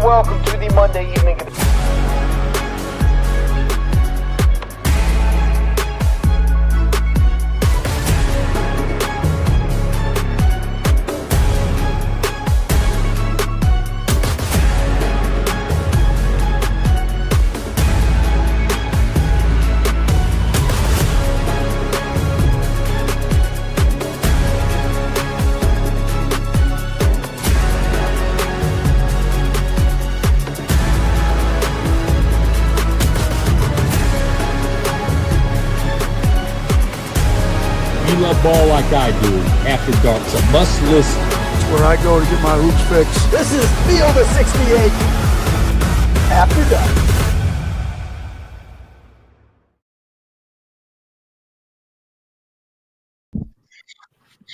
welcome to the Monday evening. Love ball like I do. After Dark's a must listen. It's where I go to get my hoops fixed. This is Field of 68 After Dark.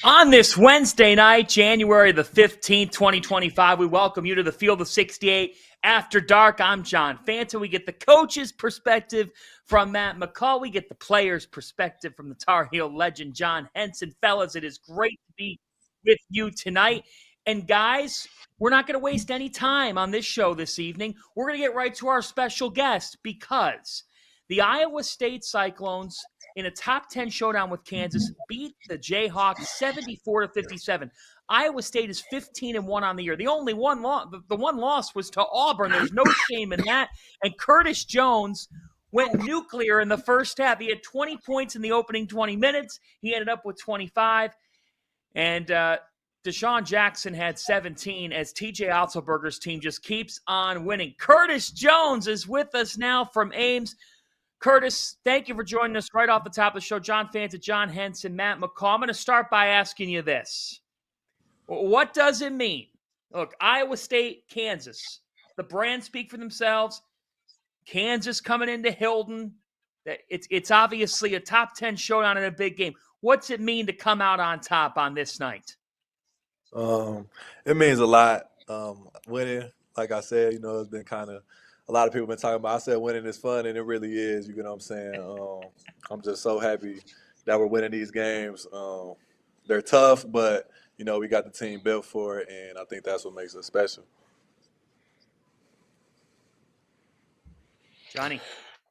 On this Wednesday night, January the 15th, 2025, we welcome you to the Field of 68 After Dark. I'm John Fanta. We get the coach's perspective from Matt McCall. We get the player's perspective from the Tar Heel legend, John Henson. Fellas, it is great to be with you tonight. And guys, we're not going to waste any time on this show this evening. We're going to get right to our special guest because the Iowa State Cyclones, in a top 10 showdown with Kansas, beat the Jayhawks 74-57. Iowa State is 15-1 on the year. The only one loss was to Auburn. There's no shame in that. And Curtis Jones went nuclear in the first half. He had 20 points in the opening 20 minutes. He ended up with 25. And Deshaun Jackson had 17 as TJ Otzelberger's team just keeps on winning. Curtis Jones is with us now from Ames. Curtis, thank you for joining us right off the top of the show. John Fanta, John Henson, Matt McCall. I'm going to start by asking you this. What does it mean? Look, Iowa State, Kansas. The brands speak for themselves. Kansas coming into Hilton. It's obviously a top 10 showdown in a big game. What's it mean to come out on top on this night? It means a lot. Winning, like I said, it's been kind of a lot of people have been talking about. I said winning is fun, and it really is. You know what I'm saying? I'm just so happy that we're winning these games. They're tough, but we got the team built for it, and I think that's what makes us special. Johnny.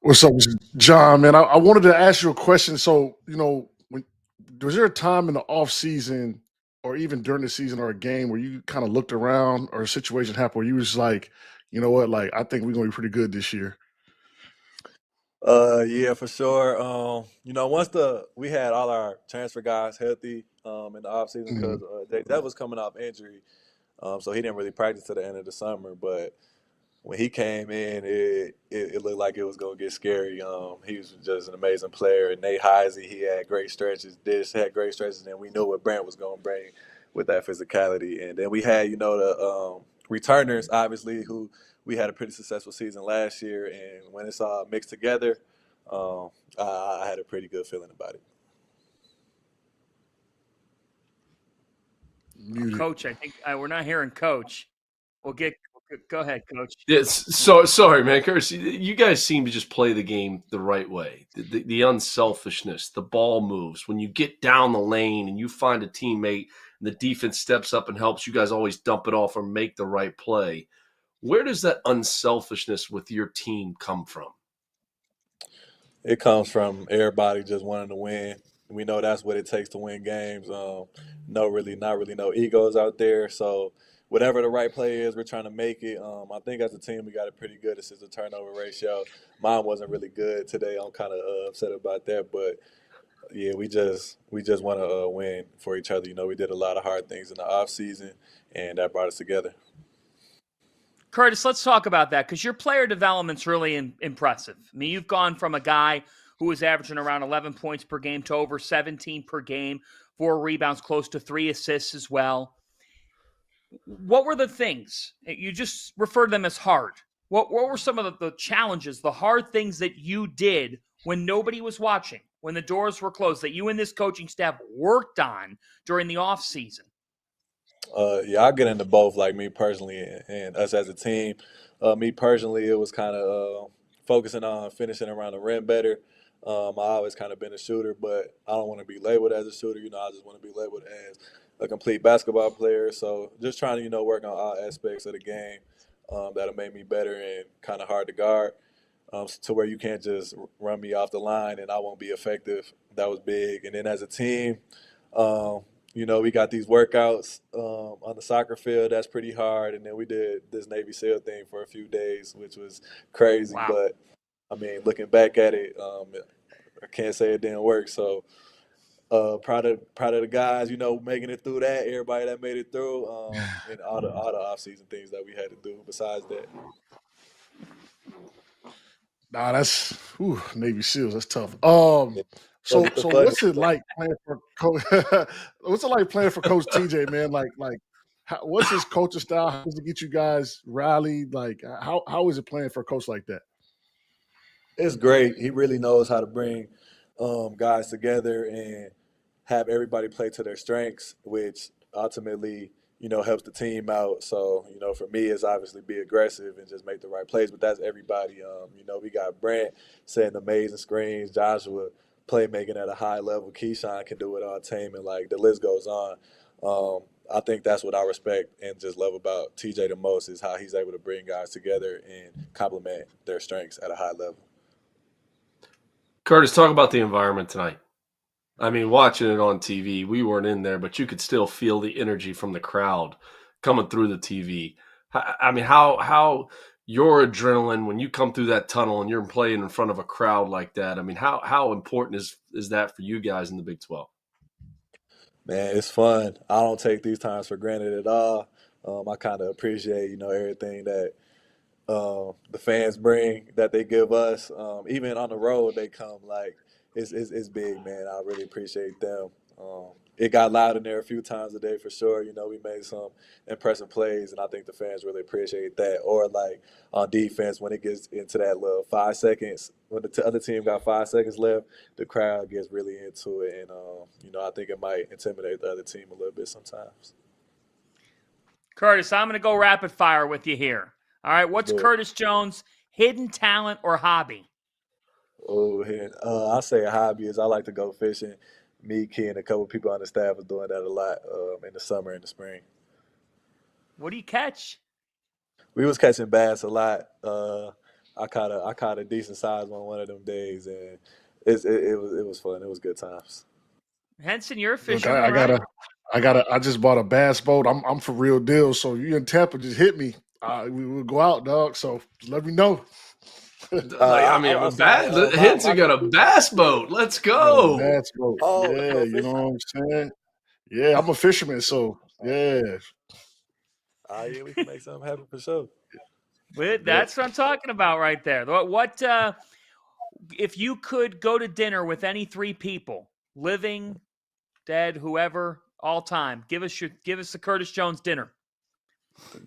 What's up, John, man? I wanted to ask you a question. So, was there a time in the off season or even during the season or a game where you kind of looked around or a situation happened where you was like, you know what, like, I think we're going to be pretty good this year? Yeah, for sure. Once we had all our transfer guys healthy in the offseason because that was coming off injury, so he didn't really practice to the end of the summer. But when he came in, it looked like it was going to get scary. He was just an amazing player. And Nate Heisey, he had great stretches. Dish had great stretches, and we knew what Brent was going to bring with that physicality. And then we had, the returners, obviously, who we had a pretty successful season last year. And when it's all mixed together, I had a pretty good feeling about it. Coach, I think we're not hearing Coach. Go ahead, Coach. Yes. So sorry, man. Curtis, you guys seem to just play the game the right way. The unselfishness, the ball moves. When you get down the lane and you find a teammate and the defense steps up and helps, you guys always dump it off or make the right play. Where does that unselfishness with your team come from? It comes from everybody just wanting to win. We know that's what it takes to win games. Not really no egos out there. So whatever the right play is, we're trying to make it. I think as a team, we got it pretty good assist to turnover ratio. Mine wasn't really good today. I'm kind of upset about that, but yeah, we just want to win for each other. We did a lot of hard things in the off season, and that brought us together. Curtis, let's talk about that because your player development's really impressive. I mean, you've gone from a guy who was averaging around 11 points per game to over 17 per game, 4 rebounds, close to 3 assists as well. What were the things? You just referred to them as hard. What were some of the challenges, the hard things that you did when nobody was watching, when the doors were closed, that you and this coaching staff worked on during the offseason? Yeah, I'll get into both, like me personally and us as a team. Me personally, it was kind of focusing on finishing around the rim better. I always kind of been a shooter, but I don't want to be labeled as a shooter. I just want to be labeled as a complete basketball player. So just trying to, work on all aspects of the game. that'll make me better and kind of hard to guard, to where you can't just run me off the line and I won't be effective. That was big. And then as a team, we got these workouts on the soccer field. That's pretty hard. And then we did this Navy SEAL thing for a few days, which was crazy. Wow. But, I mean, looking back at it, I can't say it didn't work. So proud of the guys, making it through that, everybody that made it through, and all the off-season things that we had to do besides that. Nah, that's Navy SEALs. That's tough. So what's it like playing for Coach? What's it like playing for Coach TJ, man? Like, what's his coaching style? How does it get you guys rallied? Like, how is it playing for a coach like that? It's great. He really knows how to bring guys together and have everybody play to their strengths, which ultimately, helps the team out. So, for me, it's obviously be aggressive and just make the right plays, but that's everybody. We got Brent setting amazing screens, Joshua playmaking at a high level, Keyshawn can do it all team, and the list goes on. I think that's what I respect and just love about TJ the most is how he's able to bring guys together and complement their strengths at a high level. Curtis, talk about the environment tonight. I mean, watching it on TV, we weren't in there, but you could still feel the energy from the crowd coming through the TV. I mean, how your adrenaline when you come through that tunnel and you're playing in front of a crowd like that, I mean, how important is that for you guys in the Big 12? Man, it's fun. I don't take these times for granted at all. I kind of appreciate, everything that the fans bring, that they give us. Even on the road, they come. It's big, man. I really appreciate them. It got loud in there a few times a day for sure. We made some impressive plays, and I think the fans really appreciate that. Or on defense, when it gets into that little 5 seconds, when the other team got 5 seconds left, the crowd gets really into it, and I think it might intimidate the other team a little bit sometimes. Curtis, I'm going to go rapid fire with you here. All right, what's Good. Curtis Jones' hidden talent or hobby? Oh, I'll say a hobby is I like to go fishing. Me, Key, and a couple people on the staff are doing that a lot in the summer and the spring. What do you catch? We was catching bass a lot. I caught a decent size one of them days, and it was fun. It was good times. Henson, you're a Look, fisherman, right? I just bought a bass boat. I'm for real deal. So you in Tampa, just hit me. We will go out, dog. So just let me know. Henson got a bass boat. Let's go. Bass boat. Oh, Yeah, you know what I'm saying? Yeah, I'm a fisherman, so yeah. Yeah, we can make something happen for sure. That's what I'm talking about right there. What if you could go to dinner with any three people, living, dead, whoever, all time? Give us the Curtis Jones dinner.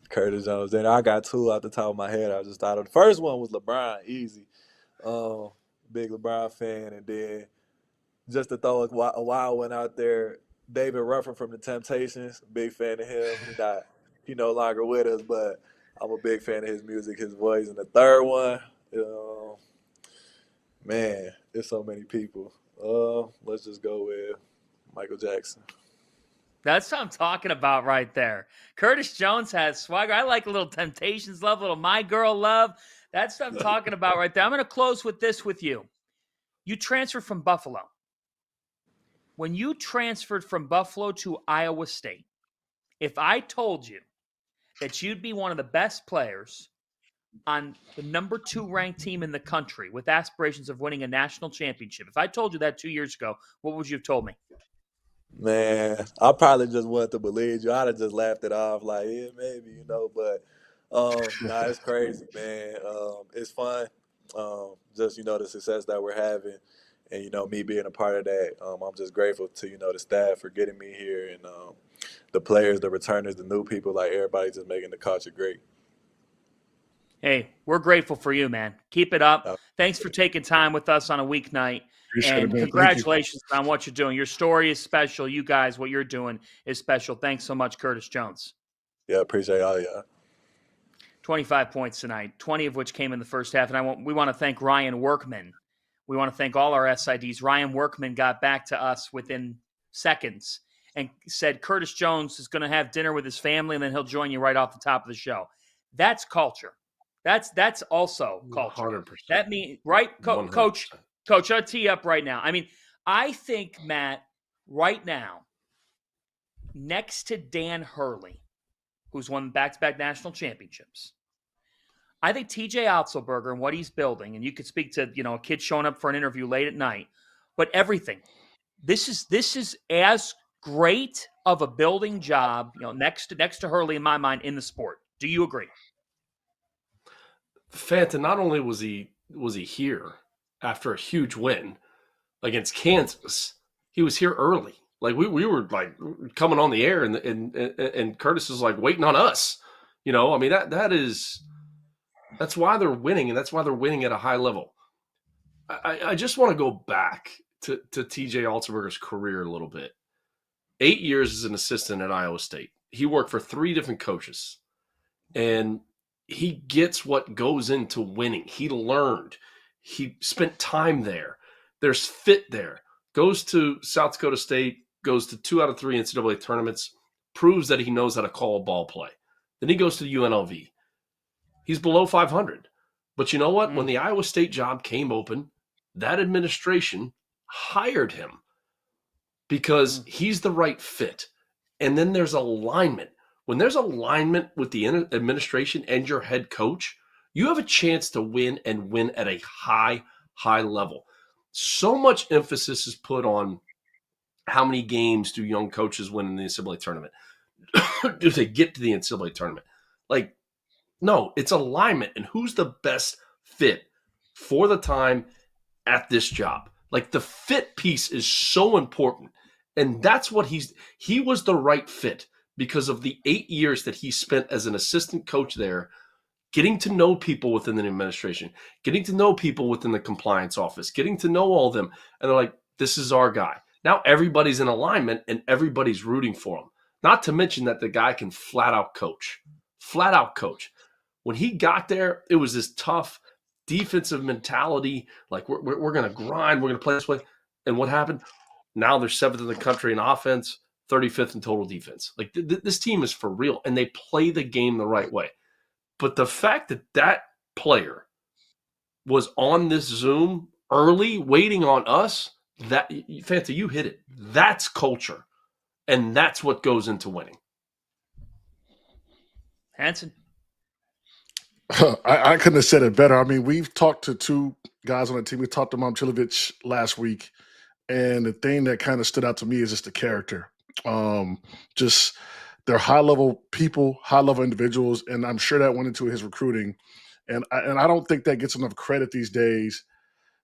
Curtis Jones dinner. I got two off the top of my head. I just thought of the first one was LeBron, easy. Big LeBron fan, and then just to throw a wild one out there, David Ruffin from the Temptations. Big fan of him. He no longer with us, but I'm a big fan of his music, his voice. And the third one, man, there's so many people. Let's just go with Michael Jackson. That's what I'm talking about right there. Curtis Jones has swagger. I like a little Temptations love, a little My Girl love. That's what I'm talking about right there. I'm going to close with this with you. You transferred from Buffalo. When you transferred from Buffalo to Iowa State, if I told you that you'd be one of the best players on the number 2 ranked team in the country with aspirations of winning a national championship, if I told you that 2 years ago, what would you have told me? Man, I probably just wanted to believe you. I'd have just laughed it off yeah, maybe, but it's crazy, man. It's fun. Just, the success that we're having and, me being a part of that. I'm just grateful to, the staff for getting me here and the players, the returners, the new people, everybody just making the culture great. Hey, we're grateful for you, man. Keep it up. Thanks for taking time with us on a weeknight. Appreciate it, man. Congratulations on what you're doing. Your story is special. You guys, what you're doing is special. Thanks so much, Curtis Jones. Yeah, appreciate all y'all. 25 points tonight, 20 of which came in the first half. And we want to thank Ryan Workman. We want to thank all our SIDs. Ryan Workman got back to us within seconds and said Curtis Jones is going to have dinner with his family, and then he'll join you right off the top of the show. That's culture. That's also culture. 100%. That means right, Coach. Coach, I'll tee up right now. I mean, I think, Matt, right now, next to Dan Hurley, who's won back-to-back national championships, I think TJ Otzelberger and what he's building, and you could speak to a kid showing up for an interview late at night, but everything. This is as great of a building job, next to Hurley in my mind in the sport. Do you agree? Fanta, not only was he here after a huge win against Kansas, he was here early. Like we were like coming on the air, and Curtis is like waiting on us. I mean that's why they're winning, and that's why they're winning at a high level. I just want to go back to TJ Otzelberger's career a little bit. 8 years as an assistant at Iowa State. He worked for 3 different coaches, and he gets what goes into winning. He learned. He spent time there. There's fit there. Goes to South Dakota State, goes to 2 out of 3 NCAA tournaments, proves that he knows how to call a ball play. Then he goes to UNLV. He's below 500. But you know what? When the Iowa State job came open, that administration hired him because he's the right fit. And then there's alignment. When there's alignment with the administration and your head coach, you have a chance to win and win at a high level. So much emphasis is put on how many games do young coaches win in the NCAA tournament? Do they get to the NCAA tournament? Like, no, it's alignment and who's the best fit for the time at this job. Like the fit piece is so important. And that's what he was the right fit because of the 8 years that he spent as an assistant coach there, getting to know people within the administration, getting to know people within the compliance office, getting to know all of them. And they're like, this is our guy. Now everybody's in alignment and everybody's rooting for him. Not to mention that the guy can flat out coach. When he got there, it was this tough defensive mentality. Like we're going to grind. We're going to play this way. And what happened? Now they're 7th in the country in offense, 35th in total defense. Like this team is for real, and they play the game the right way. But the fact that player was on this Zoom early, waiting on us, that Fanta, you hit it. That's culture, and that's what goes into winning. Henson. I couldn't have said it better. I mean, we've talked to 2 guys on the team. We talked to Momcilovic last week. And the thing that kind of stood out to me is just the character. Just they're high-level people, high-level individuals, and I'm sure that went into his recruiting. And I don't think that gets enough credit these days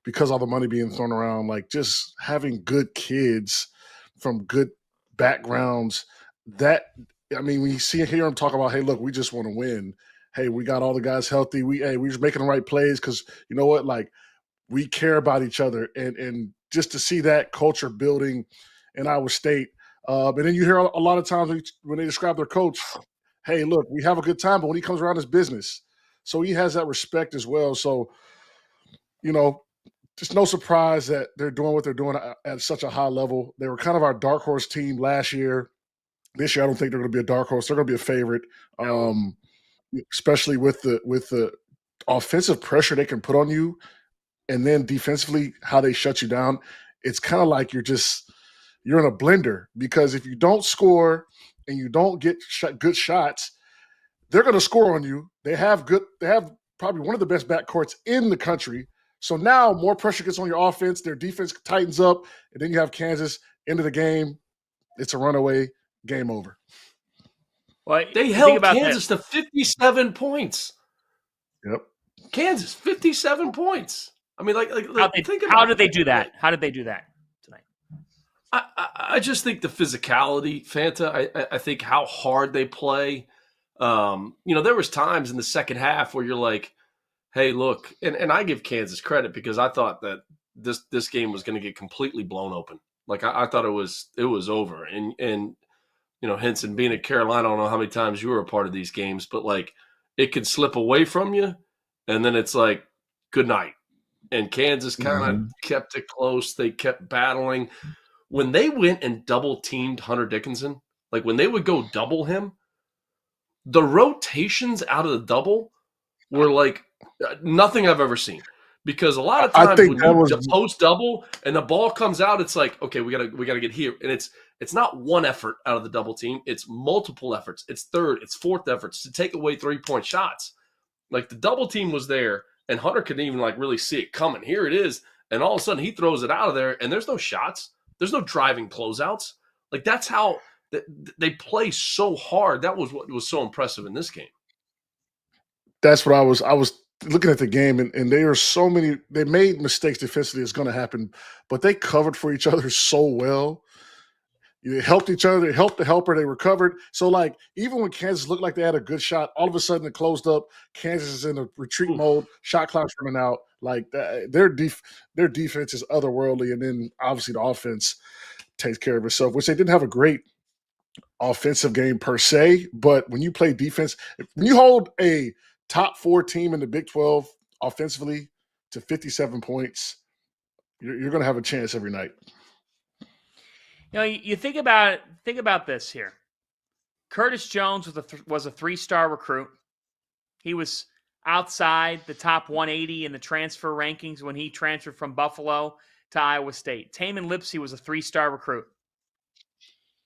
because all the money being thrown around. Like just having good kids from good backgrounds. When you hear him talk about, hey, look, we just want to win. Hey, we got all the guys healthy. We're just making the right plays because you know what, like we care about each other and just to see that culture building in Iowa State. And then you hear a lot of times when they describe their coach, hey, look, we have a good time, but when he comes around, it's business. So he has that respect as well. So, just no surprise that they're doing what they're doing at such a high level. They were kind of our dark horse team last year. This year, I don't think they're going to be a dark horse. They're going to be a favorite, especially with the offensive pressure they can put on you. And then defensively, how they shut you down, it's kind of like you're in a blender because if you don't score and you don't get good shots, they're going to score on you. They have probably one of the best backcourts in the country. So now more pressure gets on your offense. Their defense tightens up, and then you have Kansas into the game. It's a runaway, game over. Well, they held Kansas to 57 points. Yep. Kansas, 57 points. I mean, how did they do that? How did they do that tonight? I just think the physicality, Fanta. I think how hard they play. There was times in the second half where you're like, hey, look, and I give Kansas credit because I thought that this game was going to get completely blown open. Like I thought it was over. And Henson being at Carolina, I don't know how many times you were a part of these games, but like it could slip away from you, and then it's like, good night. And Kansas kind of kept it close. They kept battling. When they went and double-teamed Hunter Dickinson, like when they would go double him, The rotations out of the double were like nothing I've ever seen. Because a lot of I times think when that you was post double and the ball comes out, it's like, okay, we gotta get here. And it's not one effort out of the double team, it's multiple efforts. It's third, it's fourth efforts to take away 3-point shots. Like the double team was there, and Hunter couldn't even like really see it coming. Here it is, and all of a sudden he throws it out of there, and there's no shots, there's no driving closeouts. Like that's how they play so hard. That was what was so impressive in this game. that's what I was looking at the game, and there are so many. They made mistakes defensively. It's going to happen, but they covered for each other so well. They helped each other. They helped the helper. They recovered. So, like, even when Kansas looked like they had a good shot, all of a sudden it closed up. Kansas is in a retreat mode. Shot clock's running out. Like, their defense is otherworldly, and then obviously the offense takes care of itself, which they didn't have a great offensive game per se. But when you play defense, when you hold a top 4 team in the Big 12 offensively to 57 points, you're going to have a chance every night. You know, you think about this here. Curtis Jones was a 3-star recruit. He was outside the top 180 in the transfer rankings when he transferred from Buffalo to Iowa State. Taman Lipsey was a 3-star recruit.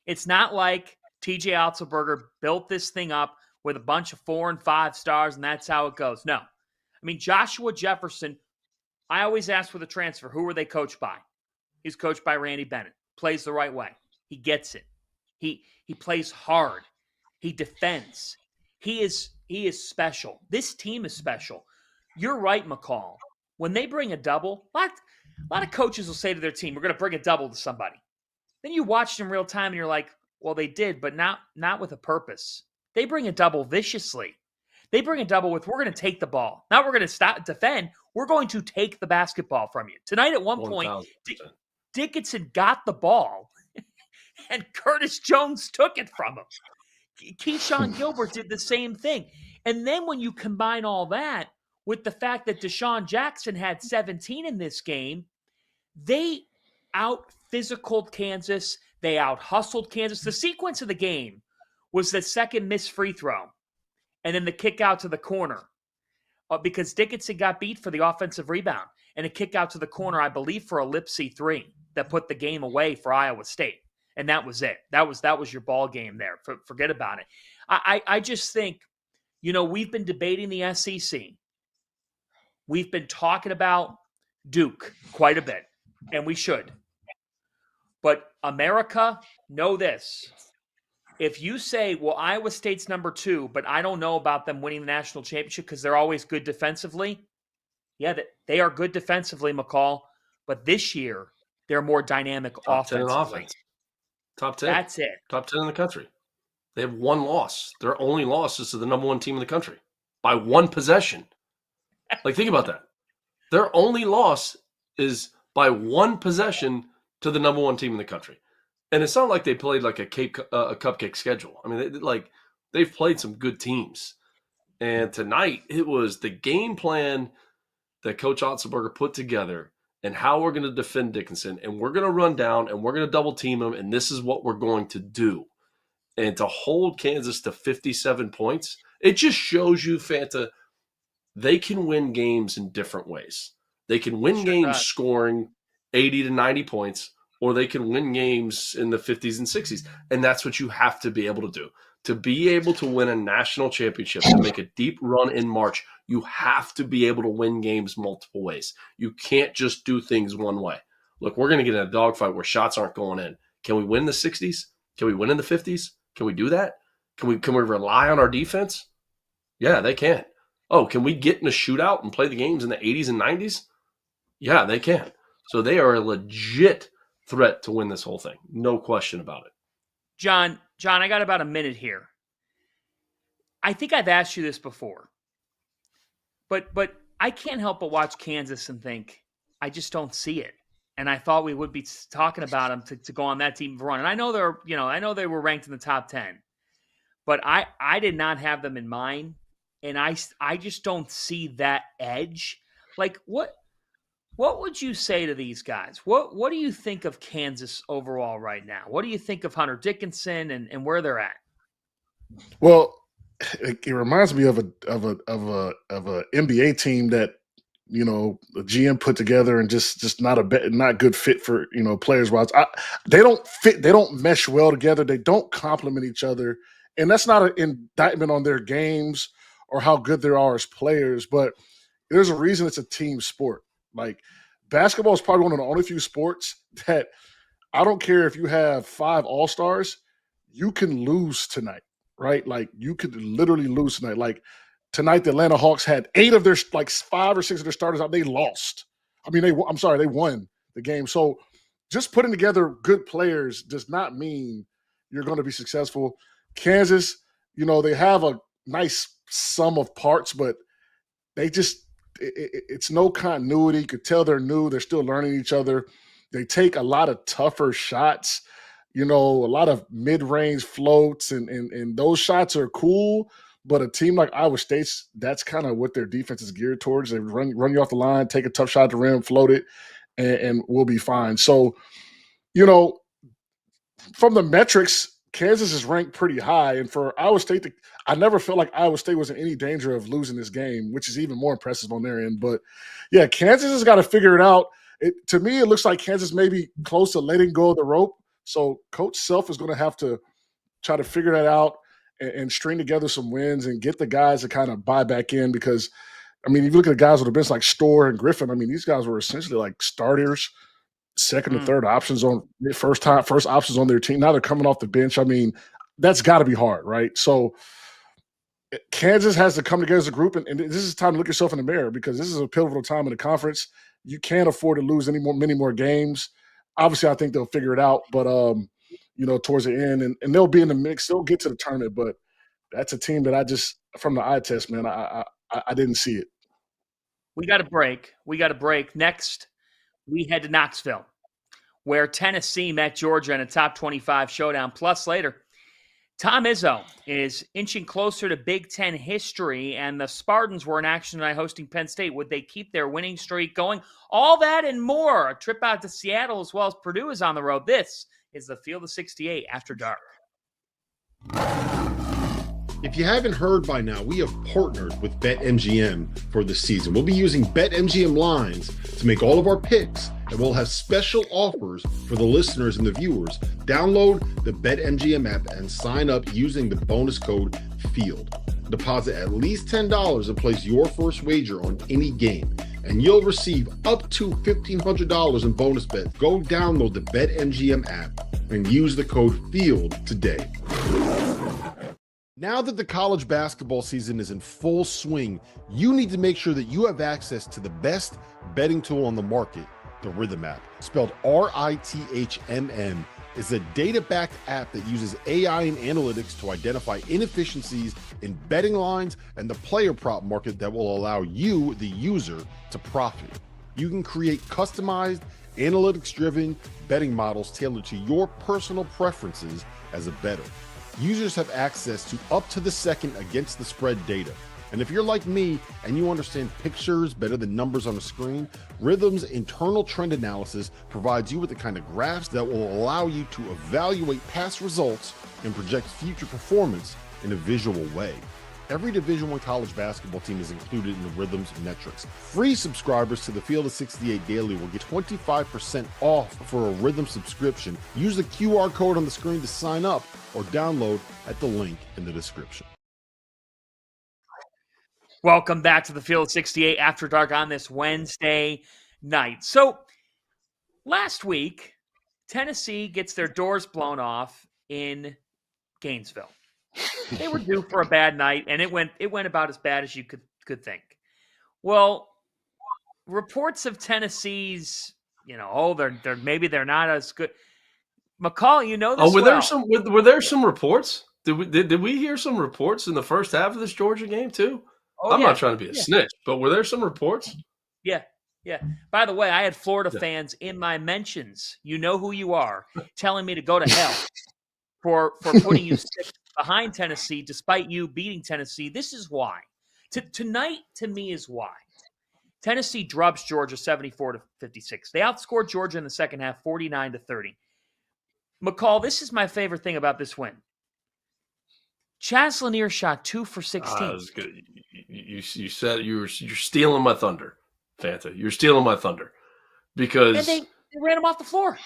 It's not like TJ Otzelberger built this thing up with a bunch of 4 and 5 stars and that's how it goes. No. I mean, Joshua Jefferson, I always ask for the transfer, who were they coached by? He's coached by Randy Bennett. Plays the right way. He gets it. He plays hard. He defends. He is special. This team is special. You're right, McCall. When they bring a double, a lot of coaches will say to their team, we're going to bring a double to somebody. Then you watch them in real time and you're like, well, they did, but not with a purpose. They bring a double viciously. They bring a double with, we're going to take the ball. Now we're going to stop defend. We're going to take the basketball from you. Tonight at one 1,000%. point, Dickinson got the ball, and Curtis Jones took it from him. Keyshawn Gilbert did the same thing. And then when you combine all that with the fact that Deshaun Jackson had 17 in this game, they out-physicaled Kansas. They out-hustled Kansas. The sequence of the game was the second missed free throw and then the kick out to the corner because Dickinson got beat for the offensive rebound and a kick out to the corner, I believe, for a Lipsey 3 that put the game away for Iowa State. And that was it. That was your ball game there. Forget about it. I just think, we've been debating the SEC. We've been talking about Duke quite a bit, and we should. But America, know this. If you say, well, Iowa State's number 2, but I don't know about them winning the national championship because they're always good defensively. Yeah, they are good defensively, McCall. But this year, they're more dynamic Top 10 in offensively. offense. Top 10. That's it. Top 10 in the country. They have one loss. Their only loss is to the number 1 team in the country by 1 possession. Like, think about that. Their only loss is by 1 possession to the number 1 team in the country. And it's not like they played like a cupcake schedule. I mean, they've played some good teams. And tonight, it was the game plan that Coach Otzelberger put together and how we're going to defend Dickinson. And we're going to run down and we're going to double team him. And this is what we're going to do. And to hold Kansas to 57 points, it just shows you, Fanta, they can win games in different ways. They can win games scoring 80 to 90 points, or they can win games in the 50s and 60s. And that's what you have to be able to do. To be able to win a national championship, to make a deep run in March, you have to be able to win games multiple ways. You can't just do things one way. Look, we're going to get in a dogfight where shots aren't going in. Can we win the 60s? Can we win in the 50s? Can we do that? Can we rely on our defense? Yeah, they can. Oh, can we get in a shootout and play the games in the 80s and 90s? Yeah, they can. So they are a legit threat to win this whole thing. No question about it. John, I got about a minute here. I think I've asked you this before. But I can't help but watch Kansas and think, I just don't see it. And I thought we would be talking about them to go on that team run. And I know they were ranked in the top 10. But I did not have them in mind. And I just don't see that edge. Like, what would you say to these guys? What do you think of Kansas overall right now? What do you think of Hunter Dickinson and where they're at? Well, it reminds me of a NBA team that the GM put together and just not good fit for players wise. They don't fit. They don't mesh well together. They don't complement each other, and that's not an indictment on their games or how good they are as players. But there's a reason it's a team sport. Like basketball is probably one of the only few sports that I don't care if you have 5 all-stars, you can lose tonight, right? Like you could literally lose tonight. Like tonight, the Atlanta Hawks had 8 of their 5 or 6 of their starters out. They lost. I mean, they won the game. So just putting together good players does not mean you're going to be successful. Kansas, they have a nice sum of parts, but they just it's no continuity. You could tell they're new. They're still learning each other. They take a lot of tougher shots, a lot of mid-range floats, and those shots are cool. But a team like Iowa State's, that's kind of what their defense is geared towards. They run you off the line, take a tough shot at the rim, float it, and we'll be fine. So, from the metrics, Kansas is ranked pretty high. And for Iowa State, I never felt like Iowa State was in any danger of losing this game, which is even more impressive on their end. But, yeah, Kansas has got to figure it out. To me, it looks like Kansas may be close to letting go of the rope. So Coach Self is going to have to try to figure that out and string together some wins and get the guys to kind of buy back in because, I mean, if you look at the guys with the bench like Storr and Griffin, I mean, these guys were essentially like starters, second or third options on first options on their team. Now they're coming off the bench. I mean, that's got to be hard, right? So Kansas has to come together as a group, and this is time to look yourself in the mirror because this is a pivotal time in the conference. You can't afford to lose many more games. Obviously, I think they'll figure it out, but towards the end, and they'll be in the mix. They'll get to the tournament, but that's a team that I just, from the eye test, man, I didn't see it. We got a break. Next, we head to Knoxville, where Tennessee met Georgia in a top 25 showdown. Plus, later, Tom Izzo is inching closer to Big Ten history, and the Spartans were in action tonight hosting Penn State. Would they keep their winning streak going? All that and more. A trip out to Seattle as well as Purdue is on the road. This is the Field of 68 After Dark. If you haven't heard by now, we have partnered with BetMGM for the season. We'll be using BetMGM lines to make all of our picks, and we'll have special offers for the listeners and the viewers. Download the BetMGM app and sign up using the bonus code FIELD. Deposit at least $10 and place your first wager on any game, and you'll receive up to $1,500 in bonus bets. Go download the BetMGM app and use the code FIELD today. Now that the college basketball season is in full swing, you need to make sure that you have access to the best betting tool on the market, the Rhythm app. Spelled RITHMM, is a data-backed app that uses AI and analytics to identify inefficiencies in betting lines and the player prop market that will allow you, the user, to profit. You can create customized, analytics-driven betting models tailored to your personal preferences as a bettor. Users have access to up-to-the-second against-the-spread data. And if you're like me and you understand pictures better than numbers on a screen, Rhythm's internal trend analysis provides you with the kind of graphs that will allow you to evaluate past results and project future performance in a visual way. Every Division I college basketball team is included in the Rhythm's metrics. Free subscribers to the Field of 68 Daily will get 25% off for a Rhythm subscription. Use the QR code on the screen to sign up or download at the link in the description. Welcome back to the Field of 68 After Dark on this Wednesday night. So last week, Tennessee gets their doors blown off in Gainesville. They were due for a bad night, and it went about as bad as you could think. Well, reports of Tennessee's, they're not as good. McCall, you know this. Were there some reports? Did we hear some reports in the first half of this Georgia game too? I'm not trying to be a snitch, but were there some reports? Yeah. By the way, I had Florida fans in my mentions. You know who you are, telling me to go to hell for putting you behind Tennessee, despite you beating Tennessee. This is why. Tonight, to me, is why. Tennessee drops Georgia 74-56. They outscored Georgia in the second half 49-30. McCall, this is my favorite thing about this win. Chaz Lanier shot 2 for 16. That was good. You said you're stealing my thunder, Fanta. You're stealing my thunder because And they ran him off the floor.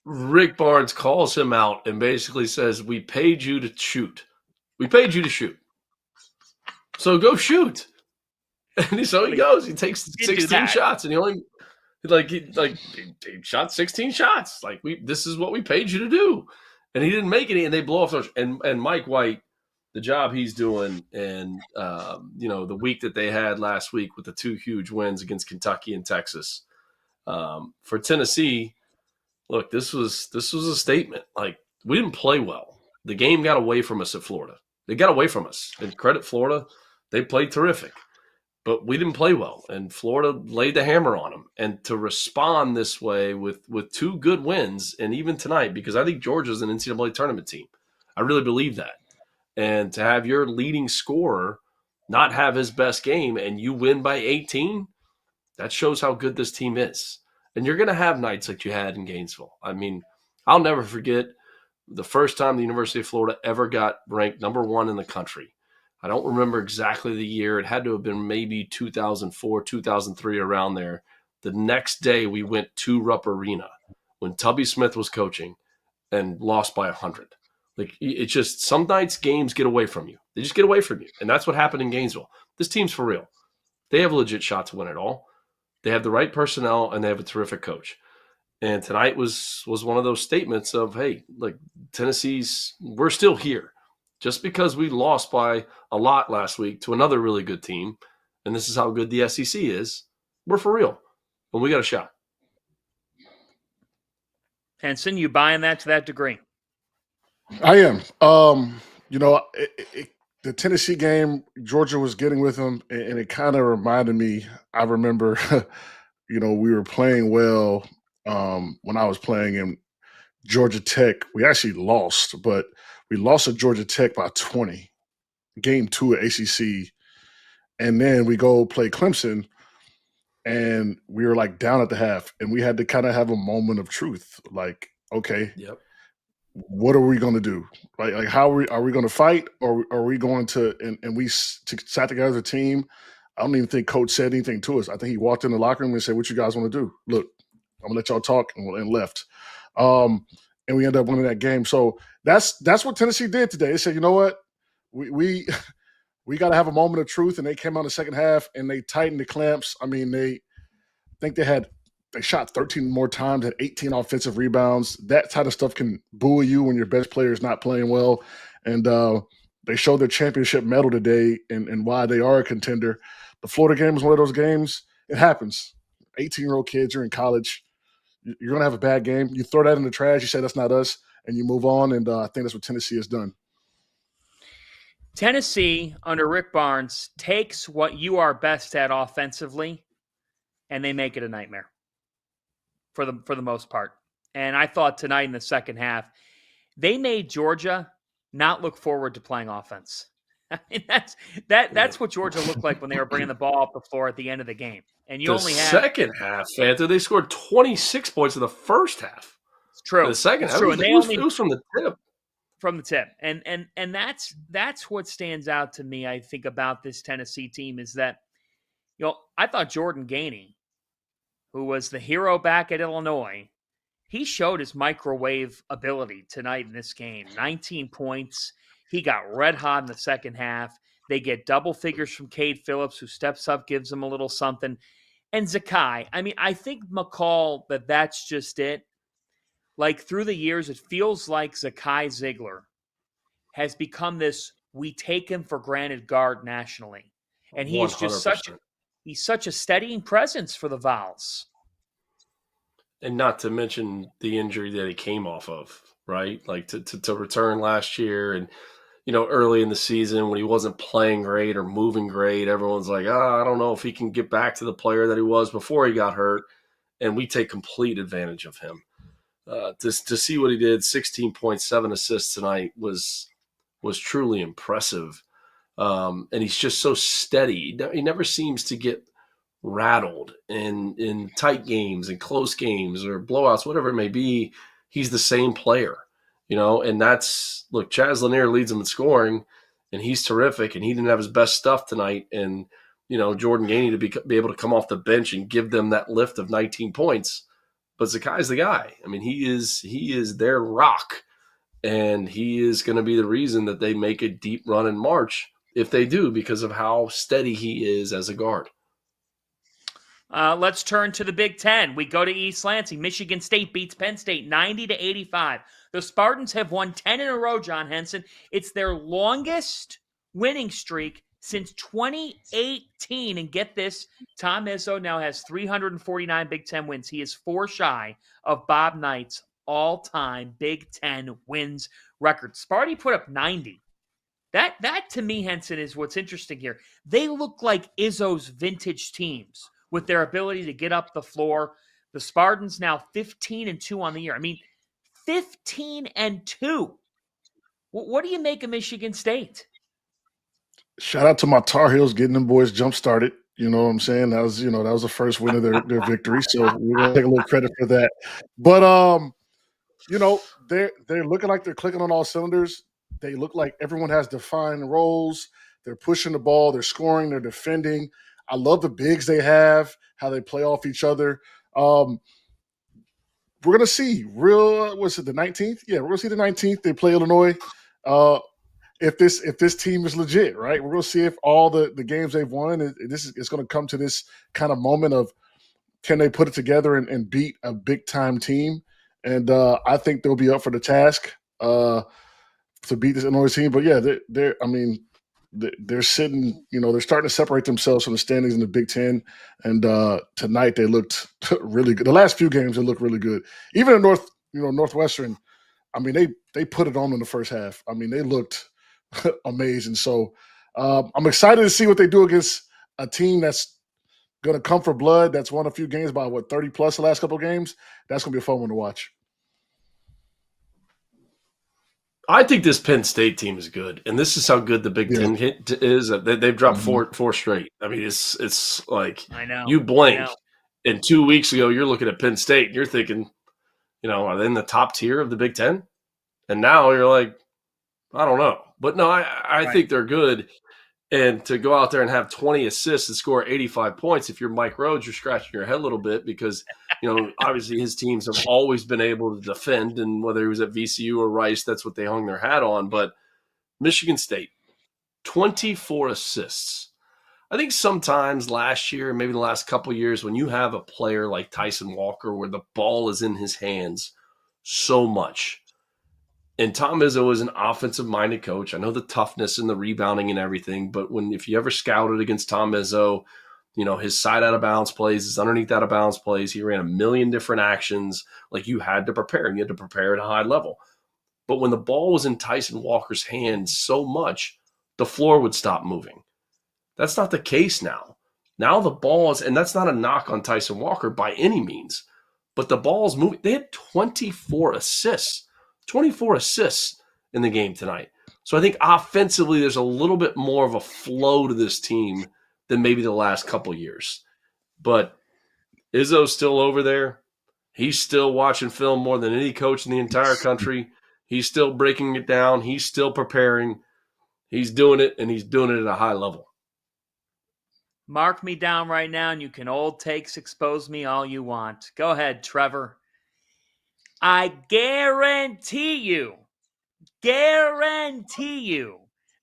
Rick Barnes calls him out and basically says, "We paid you to shoot. We paid you to shoot. So go shoot." And so he goes. He takes 16 shots, and he shot 16 shots. Like this is what we paid you to do, and he didn't make any. And they blow off those. And Mike White, the job he's doing, and the week that they had last week with the 2 huge wins against Kentucky and Texas, for Tennessee. Look, this was a statement. Like, we didn't play well. The game got away from us at Florida. They got away from us. And credit Florida, they played terrific. But we didn't play well, and Florida laid the hammer on them. And to respond this way with 2 good wins, and even tonight, because I think Georgia's an NCAA tournament team. I really believe that. And to have your leading scorer not have his best game and you win by 18, that shows how good this team is. And you're going to have nights like you had in Gainesville. I mean, I'll never forget the first time the University of Florida ever got ranked number 1 in the country. I don't remember exactly the year. It had to have been maybe 2004, 2003, around there. The next day we went to Rupp Arena when Tubby Smith was coaching and lost by 100. Like, it's just some nights games get away from you. They just get away from you. And that's what happened in Gainesville. This team's for real. They have a legit shot to win it all. They have the right personnel, and they have a terrific coach. And tonight was one of those statements of, hey, like, we're still here. Just because we lost by a lot last week to another really good team, and this is how good the SEC is, we're for real. And we got a shot. Henson, you buying that to that degree? I am. The Tennessee game, Georgia was getting with them, and it kind of reminded me. I remember, we were playing well when I was playing in Georgia Tech. We actually lost, but we lost to Georgia Tech by 20, game 2 at ACC. And then we go play Clemson, and we were like down at the half, and we had to kind of have a moment of truth. Like, okay, yep. What are we going to do? Like how are we going to fight, or are we going to? And we sat together as a team. I don't even think Coach said anything to us. I think he walked in the locker room and said, "What you guys want to do? Look, I'm gonna let y'all talk," and left. And we ended up winning that game. So that's what Tennessee did today. They said, "You know what? We got to have a moment of truth." And they came out in the second half and they tightened the clamps. I mean, they shot 13 more times, had 18 offensive rebounds. That type of stuff can buoy you when your best player is not playing well. And they showed their championship medal today and why they are a contender. The Florida game was one of those games. It happens. 18-year-old kids, you're in college. You're going to have a bad game. You throw that in the trash. You say that's not us, and you move on. And I think that's what Tennessee has done. Tennessee, under Rick Barnes, takes what you are best at offensively, and they make it a nightmare for the most part. And I thought tonight in the second half, they made Georgia not look forward to playing offense. I mean, that's what Georgia looked like when they were bringing the ball up the floor at the end of the game. And you only had second half, Fanta. They scored 26 points in the first half. It's true. The second half, true. it was from the tip. From the tip. And that's what stands out to me, I think, about this Tennessee team is that, I thought Jordan Gainey, who was the hero back at Illinois, he showed his microwave ability tonight in this game. 19 points. He got red hot in the second half. They get double figures from Cade Phillips, who steps up, gives them a little something. And Zakai, I mean, I think McCall, that's just it. Like, through the years, it feels like Zakai Ziegler has become this we take him for granted guard nationally. And he's just 100%. He's such a steadying presence for the Vols. And not to mention the injury that he came off of, right? Like to return last year and, early in the season when he wasn't playing great or moving great, everyone's like, I don't know if he can get back to the player that he was before he got hurt. And we take complete advantage of him. To see what he did, 16.7 assists tonight was truly impressive. And he's just so steady. He never seems to get rattled in tight games and close games or blowouts, whatever it may be. He's the same player, and that's, look, Chaz Lanier leads him in scoring. and he's terrific, and he didn't have his best stuff tonight. And, Jordan Gainey to be able to come off the bench and give them that lift of 19 points. But Zakai's the guy. I mean, he is their rock, and he is going to be the reason that they make a deep run in March if they do, because of how steady he is as a guard. Let's turn to the Big Ten. We go to East Lansing. Michigan State beats Penn State 90-85. The Spartans have won 10 in a row, John Henson. It's their longest winning streak since 2018. And get this, Tom Izzo now has 349 Big Ten wins. He is 4 shy of Bob Knight's all-time Big Ten wins record. Sparty put up 90. That to me, Henson, is what's interesting here. They look like Izzo's vintage teams with their ability to get up the floor. The Spartans now 15-2 on the year. I mean, 15-2. What do you make of Michigan State? Shout out to my Tar Heels getting them boys jump started. You know what I'm saying? That was the first win of their victory. So we're gonna take a little credit for that. But they're looking like they're clicking on all cylinders. They look like everyone has defined roles. They're pushing the ball, they're scoring, they're defending. I love the bigs they have, how they play off each other. We're gonna see the 19th? Yeah, we're gonna see the 19th. They play Illinois. If this team is legit, right? We're gonna see if all the games they've won, it's gonna come to this kind of moment of, can they put it together and beat a big time team? And I think they'll be up for the task to beat this Illinois team. But yeah, they're sitting, they're starting to separate themselves from the standings in the Big Ten. And tonight they looked really good. The last few games they looked really good. Even in Northwestern, I mean, they put it on in the first half. I mean, they looked amazing. So I'm excited to see what they do against a team that's going to come for blood. That's won a few games by 30 plus the last couple of games. That's going to be a fun one to watch. I think this Penn State team is good, and this is how good the Big Ten is. They've dropped four straight. I mean, it's like, I know you blink, and 2 weeks ago you're looking at Penn State and you're thinking, are they in the top tier of the Big Ten? And now you're like, I don't know, but no, I think they're good. And to go out there and have 20 assists and score 85 points, if you're Mike Rhodes, you're scratching your head a little bit because, obviously his teams have always been able to defend. And whether he was at VCU or Rice, that's what they hung their hat on. But Michigan State, 24 assists. I think sometimes last year, maybe the last couple of years, when you have a player like Tyson Walker where the ball is in his hands so much, and Tom Izzo is an offensive-minded coach. I know the toughness and the rebounding and everything, but if you ever scouted against Tom Izzo, his side out-of-bounds plays, his underneath out-of-bounds plays, he ran a million different actions. Like, you had to prepare, and you had to prepare at a high level. But when the ball was in Tyson Walker's hands so much, the floor would stop moving. That's not the case now. Now the ball is, and that's not a knock on Tyson Walker by any means, but the ball's moving. They had 24 assists. 24 assists in the game tonight. So I think offensively there's a little bit more of a flow to this team than maybe the last couple years. But Izzo's still over there. He's still watching film more than any coach in the entire country. He's still breaking it down. He's still preparing. He's doing it, and he's doing it at a high level. Mark me down right now, and you can old takes expose me all you want. Go ahead, Trevor. I guarantee you,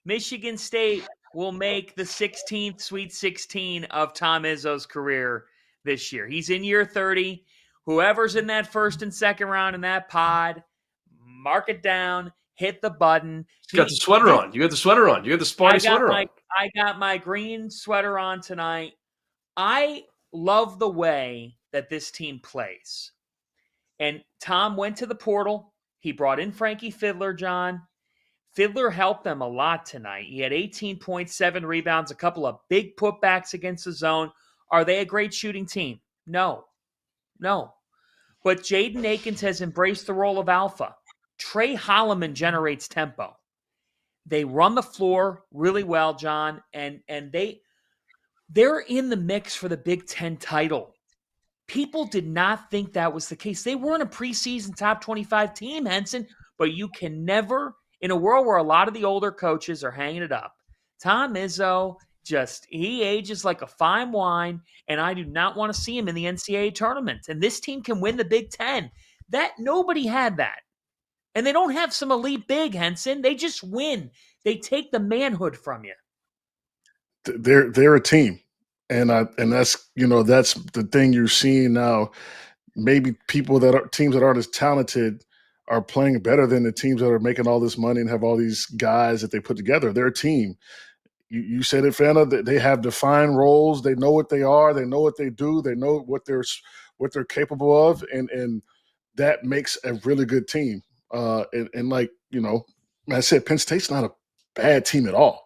Michigan State will make the 16th Sweet 16 of Tom Izzo's career this year. He's in year 30. Whoever's in that first and second round in that pod, mark it down, hit the button. You got the sweater on. You got the sweater on. You got the Sparty sweater on. I got my green sweater on tonight. I love the way that this team plays. And Tom went to the portal. He brought in Frankie Fiddler, John. Fiddler helped them a lot tonight. He had 18.7 rebounds, a couple of big putbacks against the zone. Are they a great shooting team? No. But Jaden Akins has embraced the role of alpha. Trey Holloman generates tempo. They run the floor really well, John, and they're in the mix for the Big Ten title. People did not think that was the case. They weren't a preseason top 25 team, Henson, but you can never in a world where a lot of the older coaches are hanging it up, Tom Izzo he ages like a fine wine, and I do not want to see him in the NCAA tournament. And this team can win the Big Ten. That nobody had that. And they don't have some elite big, Henson. They just win. They take the manhood from you. They're a team. And that's the thing you're seeing now. Maybe teams that aren't as talented are playing better than the teams that are making all this money and have all these guys that they put together. They're a team. You said it, Fanta, that they have defined roles. They know what they are. They know what they do. They know what they're capable of, and that makes a really good team. And like I said, Penn State's not a bad team at all.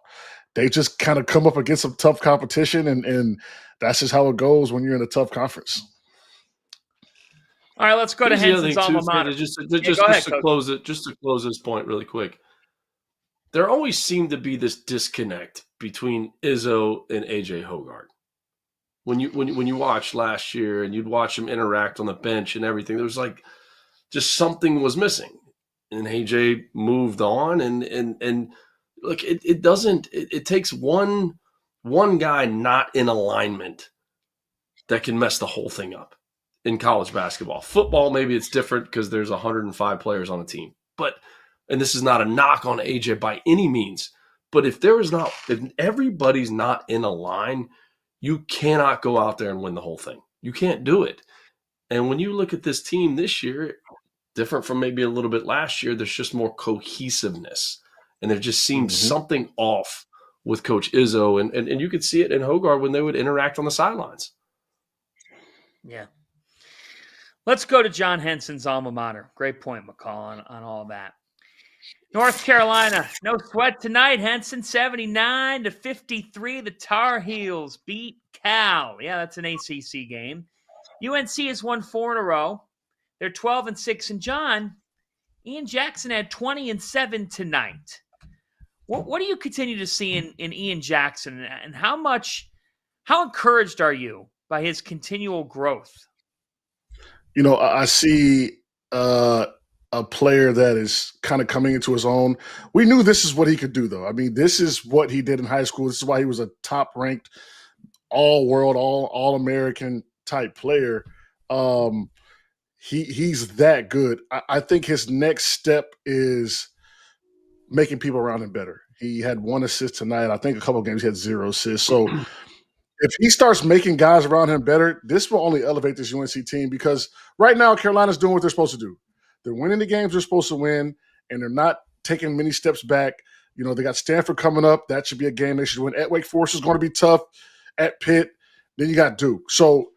They just kind of come up against some tough competition, and that's just how it goes when you're in a tough conference. All right, let's go to Henson's alma mater. Just to close this point really quick. There always seemed to be this disconnect between Izzo and AJ Hoggard. When you watch last year and you'd watch him interact on the bench and everything, there was like just something was missing. And AJ moved on, and look, it takes one guy not in alignment that can mess the whole thing up in college basketball. Football, maybe it's different because there's 105 players on a team. And this is not a knock on AJ by any means, but if everybody's not in a line, you cannot go out there and win the whole thing. You can't do it. And when you look at this team this year, different from maybe a little bit last year, there's just more cohesiveness. And there just seems something off with Coach Izzo. And you could see it in Hoggard when they would interact on the sidelines. Yeah. Let's go to John Henson's alma mater. Great point, McCall, on all that. North Carolina, no sweat tonight, Henson, 79-53. The Tar Heels beat Cal. Yeah, that's an ACC game. UNC has won 4 in a row. They're 12-6. And John, Ian Jackson had 20-7 tonight. What do you continue to see in Ian Jackson, and how encouraged are you by his continual growth? I see a player that is kind of coming into his own. We knew this is what he could do, though. I mean, this is what he did in high school. This is why he was a top-ranked, all-world, all-American type player. He's that good. I think his next step is making people around him better. He had 1 assist tonight. I think a couple of games he had 0 assists. So if he starts making guys around him better, this will only elevate this UNC team, because right now Carolina's doing what they're supposed to do. They're winning the games they're supposed to win, and they're not taking many steps back. They got Stanford coming up. That should be a game they should win. At Wake Forest is going to be tough. At Pitt, then you got Duke. So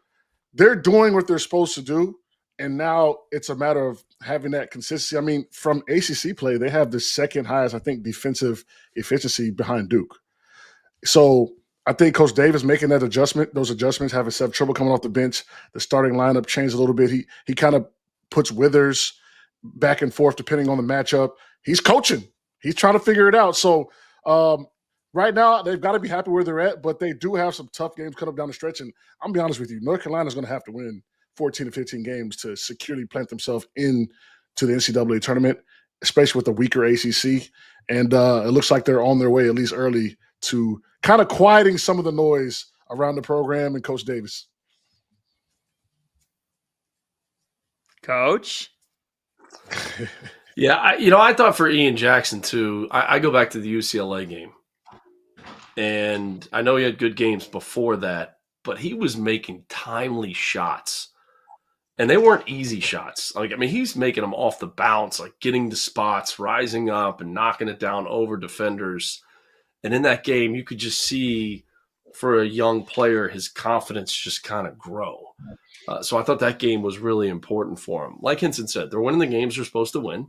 they're doing what they're supposed to do, and now it's a matter of having that consistency. I mean, from ACC play, they have the second highest, I think, defensive efficiency behind Duke. So I think Coach Davis making that adjustment, those adjustments, having some trouble coming off the bench. The starting lineup changed a little bit. He kind of puts Withers back and forth depending on the matchup. He's coaching. He's trying to figure it out. So right now they've got to be happy where they're at, but they do have some tough games coming up down the stretch. And I'm going to be honest with you, North Carolina's going to have to win 14 to 15 games to securely plant themselves into the NCAA tournament, especially with the weaker ACC. And it looks like they're on their way, at least early, to kind of quieting some of the noise around the program and Coach Davis. Coach? Yeah, I thought for Ian Jackson too, I go back to the UCLA game. And I know he had good games before that, but he was making timely shots. And they weren't easy shots. He's making them off the bounce, like getting to spots, rising up and knocking it down over defenders. And in that game, you could just see, for a young player, his confidence just kind of grow. So I thought that game was really important for him. Like Henson said, they're winning the games they're supposed to win.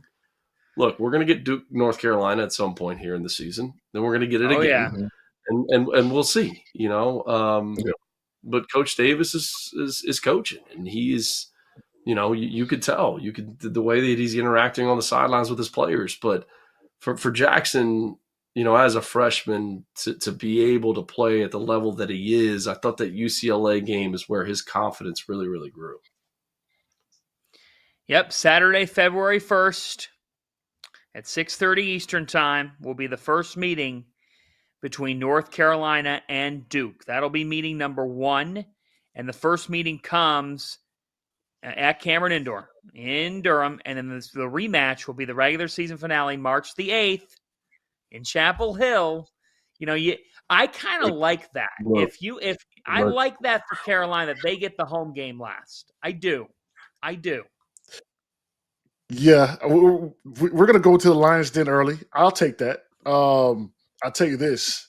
Look, we're going to get Duke, North Carolina at some point here in the season. Then we're going to get it again. Yeah. And we'll see, But Coach Davis is coaching, and he's, you could tell. The way that he's interacting on the sidelines with his players. But for Jackson, as a freshman, to be able to play at the level that he is, I thought that UCLA game is where his confidence really, really grew. Yep, Saturday, February 1st at 6:30 Eastern time will be the first meeting between North Carolina and Duke. That'll be meeting number 1, and the first meeting comes at Cameron Indoor in Durham, and then the rematch will be the regular season finale March the 8th in Chapel Hill. I kind of like that. Look, I like that for Carolina, that they get the home game last. I do. Yeah, we're going to go to the Lions Den early. I'll take that. I'll tell you this.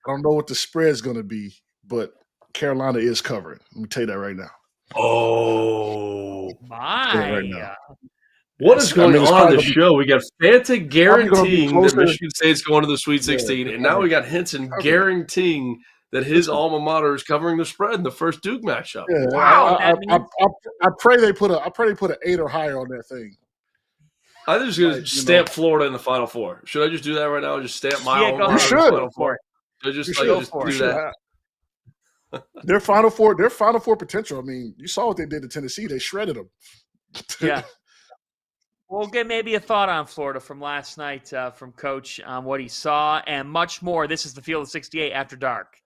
I don't know what the spread is going to be, but Carolina is covering. Let me tell you that right now. Oh, my. Right now. What is going on the probably show? We got Fanta guaranteeing that closer. Michigan State's going to the Sweet 16, and now we got Henson guaranteeing that his alma mater is covering the spread in the first Duke matchup. Yeah, Wow! I pray they put an 8 or higher on that thing. I think just going to stamp Florida in the Final Four. Should I just do that right now? Just stamp my alma mater in the Final Four. Should I just do that? Their Final Four potential. I mean, you saw what they did to Tennessee. They shredded them. Yeah. We'll get maybe a thought on Florida from last night from Coach on what he saw and much more. This is the Field of 68 After Dark.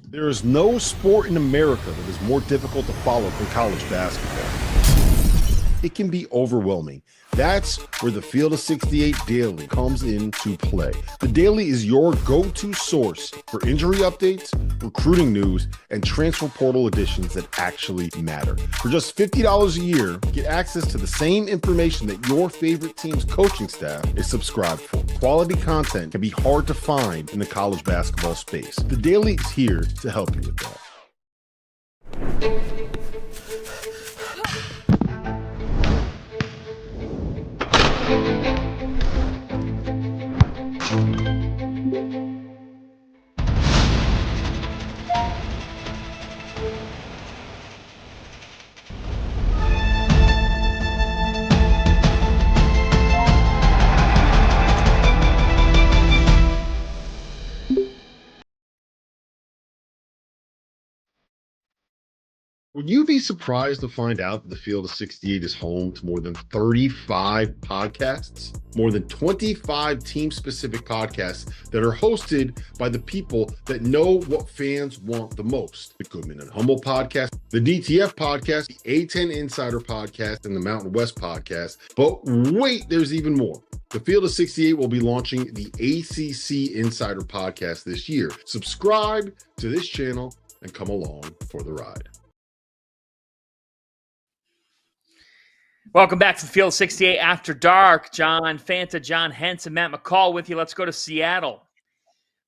There is no sport in America that is more difficult to follow than college basketball. It can be overwhelming. That's where the Field of 68 Daily comes into play. The Daily is your go-to source for injury updates, recruiting news, and transfer portal additions that actually matter. For just $50 a year, get access to the same information that your favorite team's coaching staff is subscribed for. Quality content can be hard to find in the college basketball space. The Daily is here to help you with that. Would you be surprised to find out that the Field of 68 is home to more than 35 podcasts? More than 25 team-specific podcasts that are hosted by the people that know what fans want the most. The Goodman and Hummel podcast, the DTF podcast, the A10 Insider podcast, and the Mountain West podcast. But wait, there's even more. The Field of 68 will be launching the ACC Insider podcast this year. Subscribe to this channel and come along for the ride. Welcome back to the Field of 68 After Dark. John Fanta, John Henson, Matt McCall with you. Let's go to Seattle.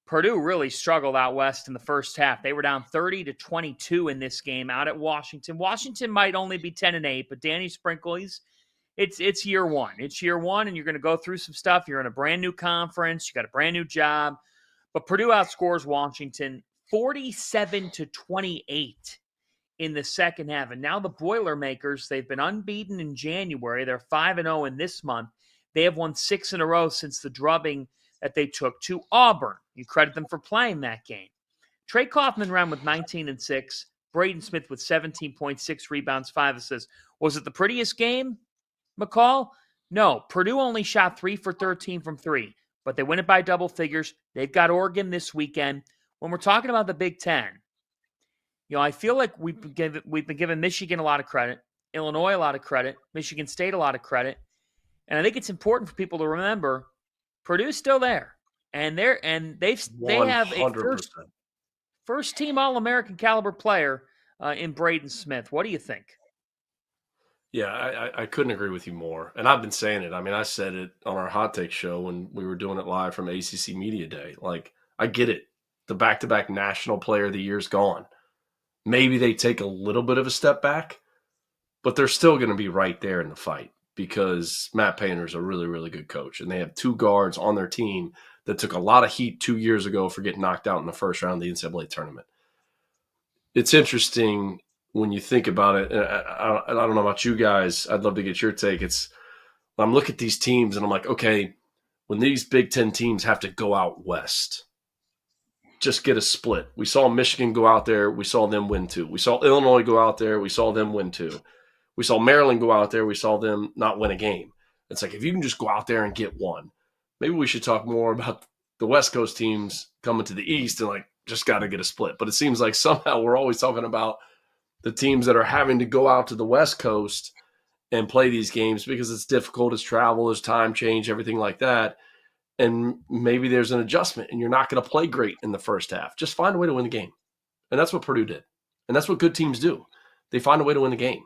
Purdue really struggled out west in the first half. They were down 30-22 in this game out at Washington. Washington might only be 10-8, but Danny Sprinkle, it's year one. It's year one, and you're going to go through some stuff. You're in a brand new conference. You got a brand new job. But Purdue outscores Washington 47-28. In the second half. And now the Boilermakers, they've been unbeaten in January. They're 5-0 in this month. They have won 6 in a row since the drubbing that they took to Auburn. You credit them for playing that game. Trey Kaufman ran with 19-6. Braden Smith with 17.6 rebounds, 5 assists. Was it the prettiest game, McCall? No. Purdue only shot 3 for 13 from 3, but they win it by double figures. They've got Oregon this weekend. When we're talking about the Big Ten, I feel like we've been giving Michigan a lot of credit, Illinois a lot of credit, Michigan State a lot of credit, and I think it's important for people to remember Purdue's still there, and they have a first team All-American caliber player in Braden Smith. What do you think? Yeah, I couldn't agree with you more, and I've been saying it. I mean, I said it on our Hot Take show when we were doing it live from ACC Media Day. Like, I get it. The back-to-back National Player of the Year's gone. Maybe they take a little bit of a step back, but they're still going to be right there in the fight because Matt Painter's a really, really good coach. And they have 2 guards on their team that took a lot of heat 2 years ago for getting knocked out in the first round of the NCAA tournament. It's interesting when you think about it. I don't know about you guys. I'd love to get your take. I'm looking at these teams and I'm like, okay, when these Big Ten teams have to go out west, just get a split. We saw Michigan go out there. We saw them win 2. We saw Illinois go out there. We saw them win 2. We saw Maryland go out there. We saw them not win a game. It's like, if you can just go out there and get one, maybe we should talk more about the West Coast teams coming to the East and like just got to get a split. But it seems like somehow we're always talking about the teams that are having to go out to the West Coast and play these games because it's difficult, it's travel, there's time change, everything like that. And maybe there's an adjustment and you're not going to play great in the first half. Just find a way to win the game. And that's what Purdue did. And that's what good teams do. They find a way to win the game.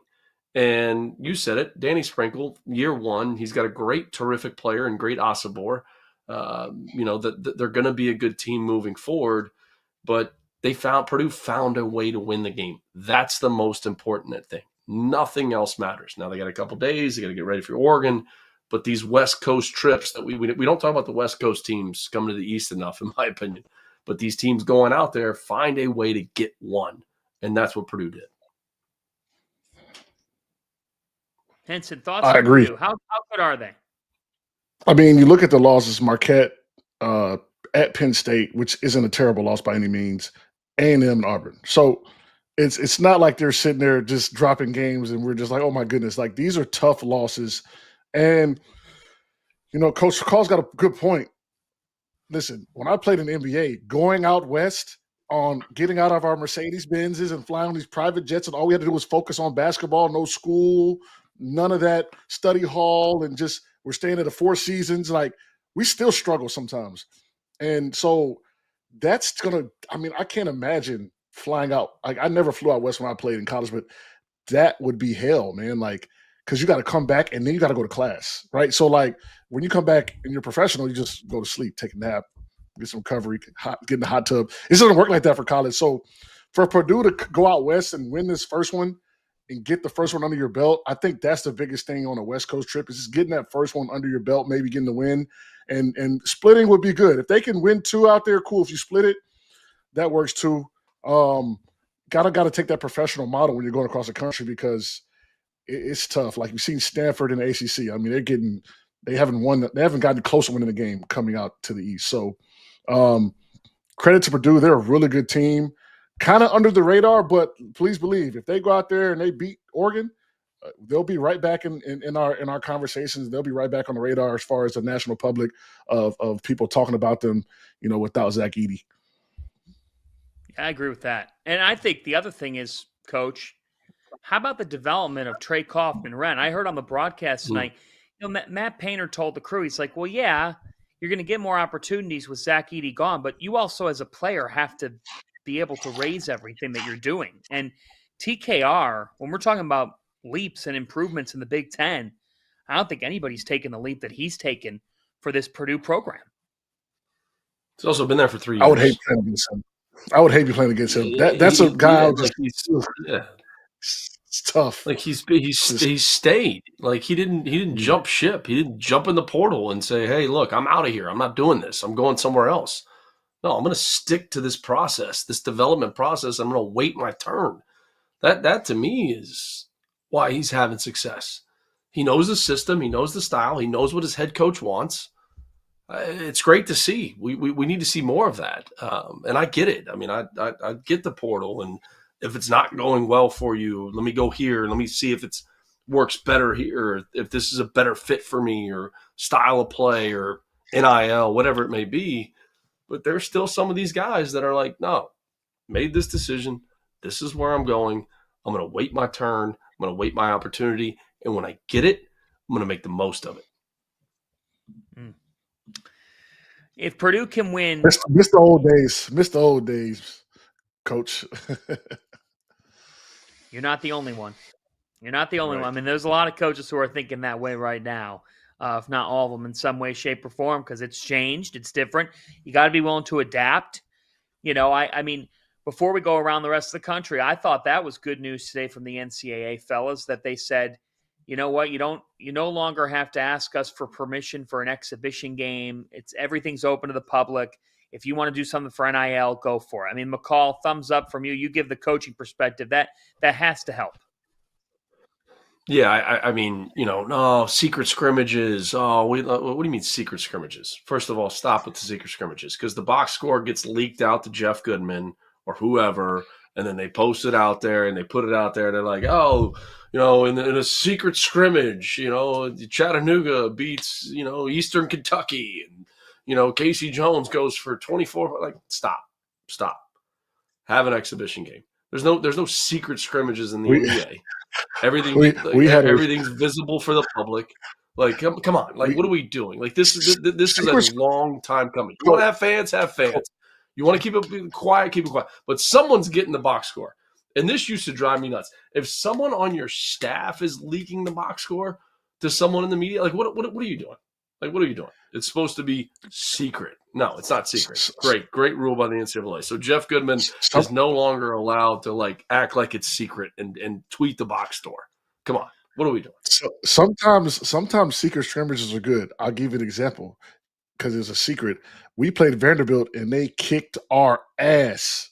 And you said it, Danny Sprinkle, year one, he's got a great, terrific player and great Asabor. That they're going to be a good team moving forward, but Purdue found a way to win the game. That's the most important thing. Nothing else matters. Now they got a couple days, they got to get ready for Oregon, but these West Coast trips that we don't talk about the West Coast teams coming to the East enough, in my opinion, but these teams going out there find a way to get one, and that's what Purdue did. Henson, thoughts I on agree. Purdue? How good are they? I mean, you look at the losses: Marquette at Penn State, which isn't a terrible loss by any means, A&M and Auburn. So it's not like they're sitting there just dropping games and we're just like, oh my goodness, like these are tough losses. And Coach Call's got a good point. Listen, when I played in the NBA, going out west on getting out of our Mercedes Benzes and flying on these private jets, and all we had to do was focus on basketball, no school, none of that study hall, and just we're staying at the Four Seasons. Like, we still struggle sometimes. And so that's I can't imagine flying out. Like, I never flew out west when I played in college, but that would be hell, man. Like, because you got to come back and then you got to go to class, right? So, like, when you come back and you're professional, you just go to sleep, take a nap, get some recovery, get in the hot tub. It doesn't work like that for college. So for Purdue to go out west and win this first one and get the first one under your belt, I think that's the biggest thing on a West Coast trip is just getting that first one under your belt, maybe getting the win. And splitting would be good. If they can win two out there, cool. If you split it, that works too. Gotta take that professional model when you're going across the country because it's tough. Like you've seen Stanford in the ACC. I mean, they haven't gotten close to winning the game coming out to the East. So credit to Purdue. They're a really good team. Kind of under the radar, but please believe if they go out there and they beat Oregon, they'll be right back in our conversations. They'll be right back on the radar as far as the national public of people talking about them, without Zach Edey. Yeah, I agree with that. And I think the other thing is, Coach, how about the development of Trey Kaufman-Renn? I heard on the broadcast tonight, Matt Painter told the crew, he's like, well, yeah, you're going to get more opportunities with Zach Edey gone, but you also as a player have to be able to raise everything that you're doing. And TKR, when we're talking about leaps and improvements in the Big Ten, I don't think anybody's taken the leap that he's taken for this Purdue program. He's also been there for 3 years. I would hate playing against him. I would hate you playing against him. That's a guy. It's tough. Like he stayed. Like he didn't jump ship. He didn't jump in the portal and say, "Hey, look, I'm out of here. I'm not doing this. I'm going somewhere else." No, I'm going to stick to this process, this development process. I'm going to wait my turn. That to me is why he's having success. He knows the system. He knows the style. He knows what his head coach wants. It's great to see. We need to see more of that. And I get it. I mean, I get the portal, and if it's not going well for you, let me go here. Let me see if it works better here, or if this is a better fit for me, or style of play, or NIL, whatever it may be. But there's still some of these guys that are like, no, made this decision. This is where I'm going. I'm going to wait my turn. I'm going to wait my opportunity. And when I get it, I'm going to make the most of it. If Purdue can win. Miss the old days. Miss the old days, Coach. You're not the only one. You're not the only one. I mean, there's a lot of coaches who are thinking that way right now. If not all of them in some way, shape, or form, because it's changed. It's different. You got to be willing to adapt. I mean, before we go around the rest of the country, I thought that was good news today from the NCAA fellas that they said, you know what, you no longer have to ask us for permission for an exhibition game. Everything's open to the public. If you want to do something for NIL, go for it. I mean, McCall, thumbs up from you. You give the coaching perspective. That has to help. Yeah, I mean, no, secret scrimmages. Oh, what do you mean secret scrimmages? First of all, stop with the secret scrimmages because the box score gets leaked out to Jeff Goodman or whoever, and then they post it out there and they put it out there and they're like, oh, in a secret scrimmage, Chattanooga beats, Eastern Kentucky, and Casey Jones goes for 24. Like, stop. Have an exhibition game. There's no secret scrimmages in the NBA. Everything's visible for the public. Like, come on. Like, what are we doing? Like, this is a long time coming. You want to have fans? Have fans. You want to keep it quiet? Keep it quiet. But someone's getting the box score. And this used to drive me nuts. If someone on your staff is leaking the box score to someone in the media, like, what are you doing? Like, what are you doing? It's supposed to be secret. No, it's not secret. Great rule by the NCAA. So Jeff Goodman is no longer allowed to, like, act like it's secret and tweet the box score. Come on. What are we doing? So sometimes secret scrimmages are good. I'll give you an example because it's a secret. We played Vanderbilt and they kicked our ass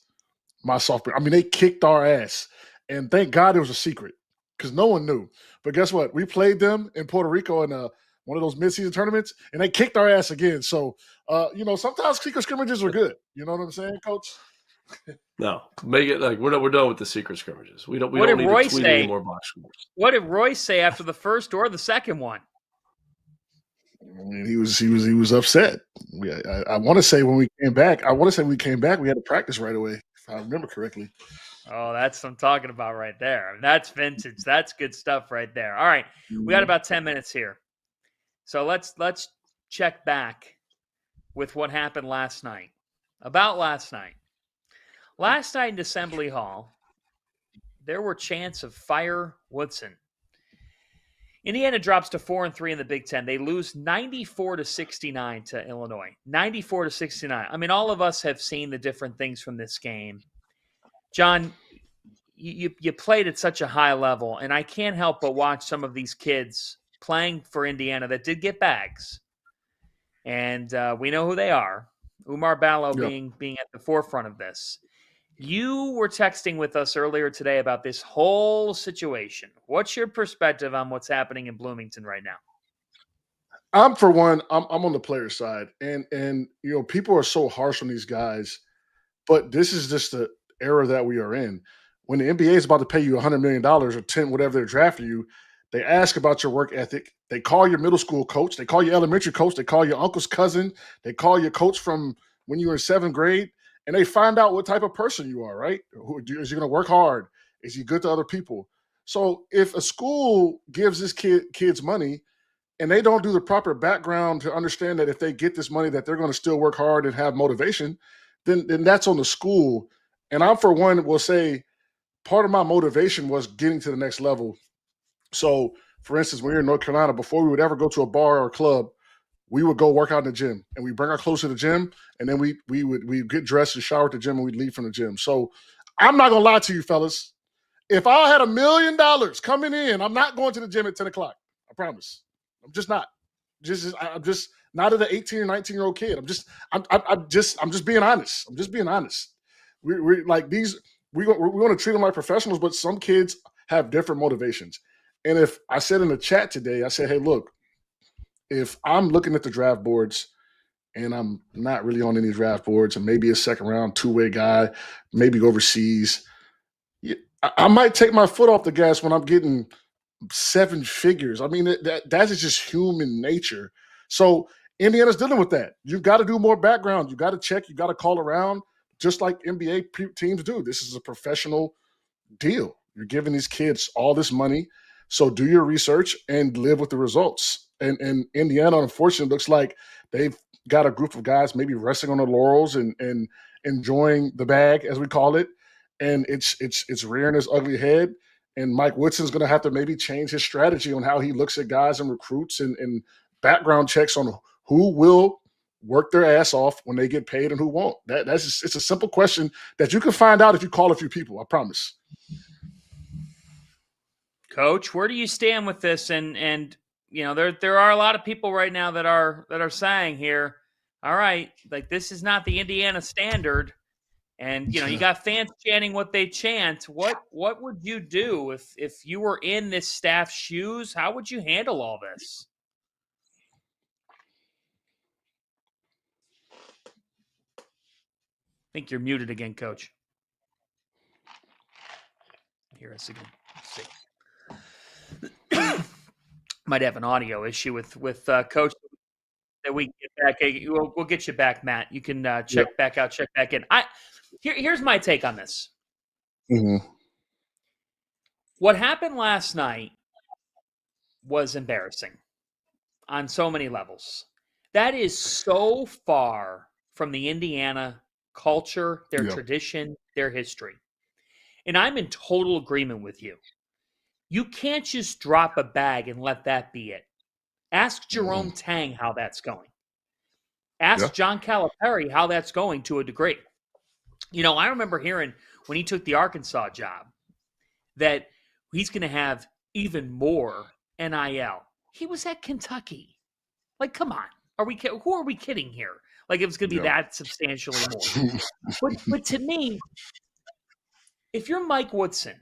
my sophomore. I mean, they kicked our ass. And thank God it was a secret because no one knew. But guess what? We played them in Puerto Rico in one of those midseason tournaments, and they kicked our ass again. So, sometimes secret scrimmages are good. You know what I'm saying, Coach? No, make it like we're done with the secret scrimmages. We don't need to tweet any more box scores. What did Royce say after the first or the second one? I mean, he was upset. I want to say when we came back, we had to practice right away, if I remember correctly. Oh, that's what I'm talking about right there. That's vintage. That's good stuff right there. All right, we got about 10 minutes here. So let's check back with what happened last night. About last night. Last night in Assembly Hall, there were chants of fire Woodson. Indiana drops to 4-3 in the Big Ten. They lose 94-69 to Illinois. 94-69. I mean, all of us have seen the different things from this game. John, you played at such a high level, and I can't help but watch some of these kids playing for Indiana that did get bags. And we know who they are. Umar Ballo being at the forefront of this. You were texting with us earlier today about this whole situation. What's your perspective on what's happening in Bloomington right now? I'm on the player side, and people are so harsh on these guys, but this is just the era that we are in. When the NBA is about to pay you $100 million or 10, whatever they're drafting you, they ask about your work ethic. They call your middle school coach. They call your elementary coach. They call your uncle's cousin. They call your coach from when you were in 7th grade. And they find out what type of person you are, right? Is he going to work hard? Is he good to other people? So if a school gives this kids money and they don't do the proper background to understand that if they get this money that they're going to still work hard and have motivation, then that's on the school. And I, for one, will say part of my motivation was getting to the next level. So, for instance, when we were in North Carolina, before we would ever go to a bar or a club, we would go work out in the gym, and we bring our clothes to the gym, and then we would get dressed and shower at the gym, and we'd leave from the gym. So I'm not gonna lie to you, fellas. If I had $1 million coming in, I'm not going to the gym at 10 o'clock. I promise. I'm just not. I'm just not at an 18 or 19-year-old kid. I'm just being honest. I'm just being honest. We're like these. We want to treat them like professionals, but some kids have different motivations. And if I said in the chat today, I said, hey, look. If I'm looking at the draft boards and I'm not really on any draft boards and maybe a second round two-way guy, maybe overseas, I might take my foot off the gas when I'm getting 7 figures. I mean, that is just human nature. So Indiana's dealing with that. You've got to do more background. You got to check. You got to call around just like NBA teams do. This is a professional deal. You're giving these kids all this money. So do your research and live with the results. And Indiana, unfortunately, looks like they've got a group of guys maybe resting on their laurels and enjoying the bag, as we call it. And it's rearing its ugly head. And Mike Woodson's going to have to maybe change his strategy on how he looks at guys and recruits and background checks on who will work their ass off when they get paid and who won't. It's a simple question that you can find out if you call a few people. I promise. Coach, where do you stand with this? And there are a lot of people right now that are saying here, all right, like this is not the Indiana standard. And you got fans chanting what they chant. What would you do if you were in this staff's shoes? How would you handle all this? I think you're muted again, Coach. hear us again. Let's see. Might have an audio issue with Coach that we get back. We'll get you back, Matt. You can check back out, check back in. Here's my take on this. Mm-hmm. What happened last night was embarrassing on so many levels. That is so far from the Indiana culture, their tradition, their history. And I'm in total agreement with you. You can't just drop a bag and let that be it. Ask Jerome Tang how that's going. Ask John Calipari how that's going to a degree. You know, I remember hearing when he took the Arkansas job that he's going to have even more NIL. He was at Kentucky. Like, come on. Who are we kidding here? Like, it was going to be that substantially more. But to me, if you're Mike Woodson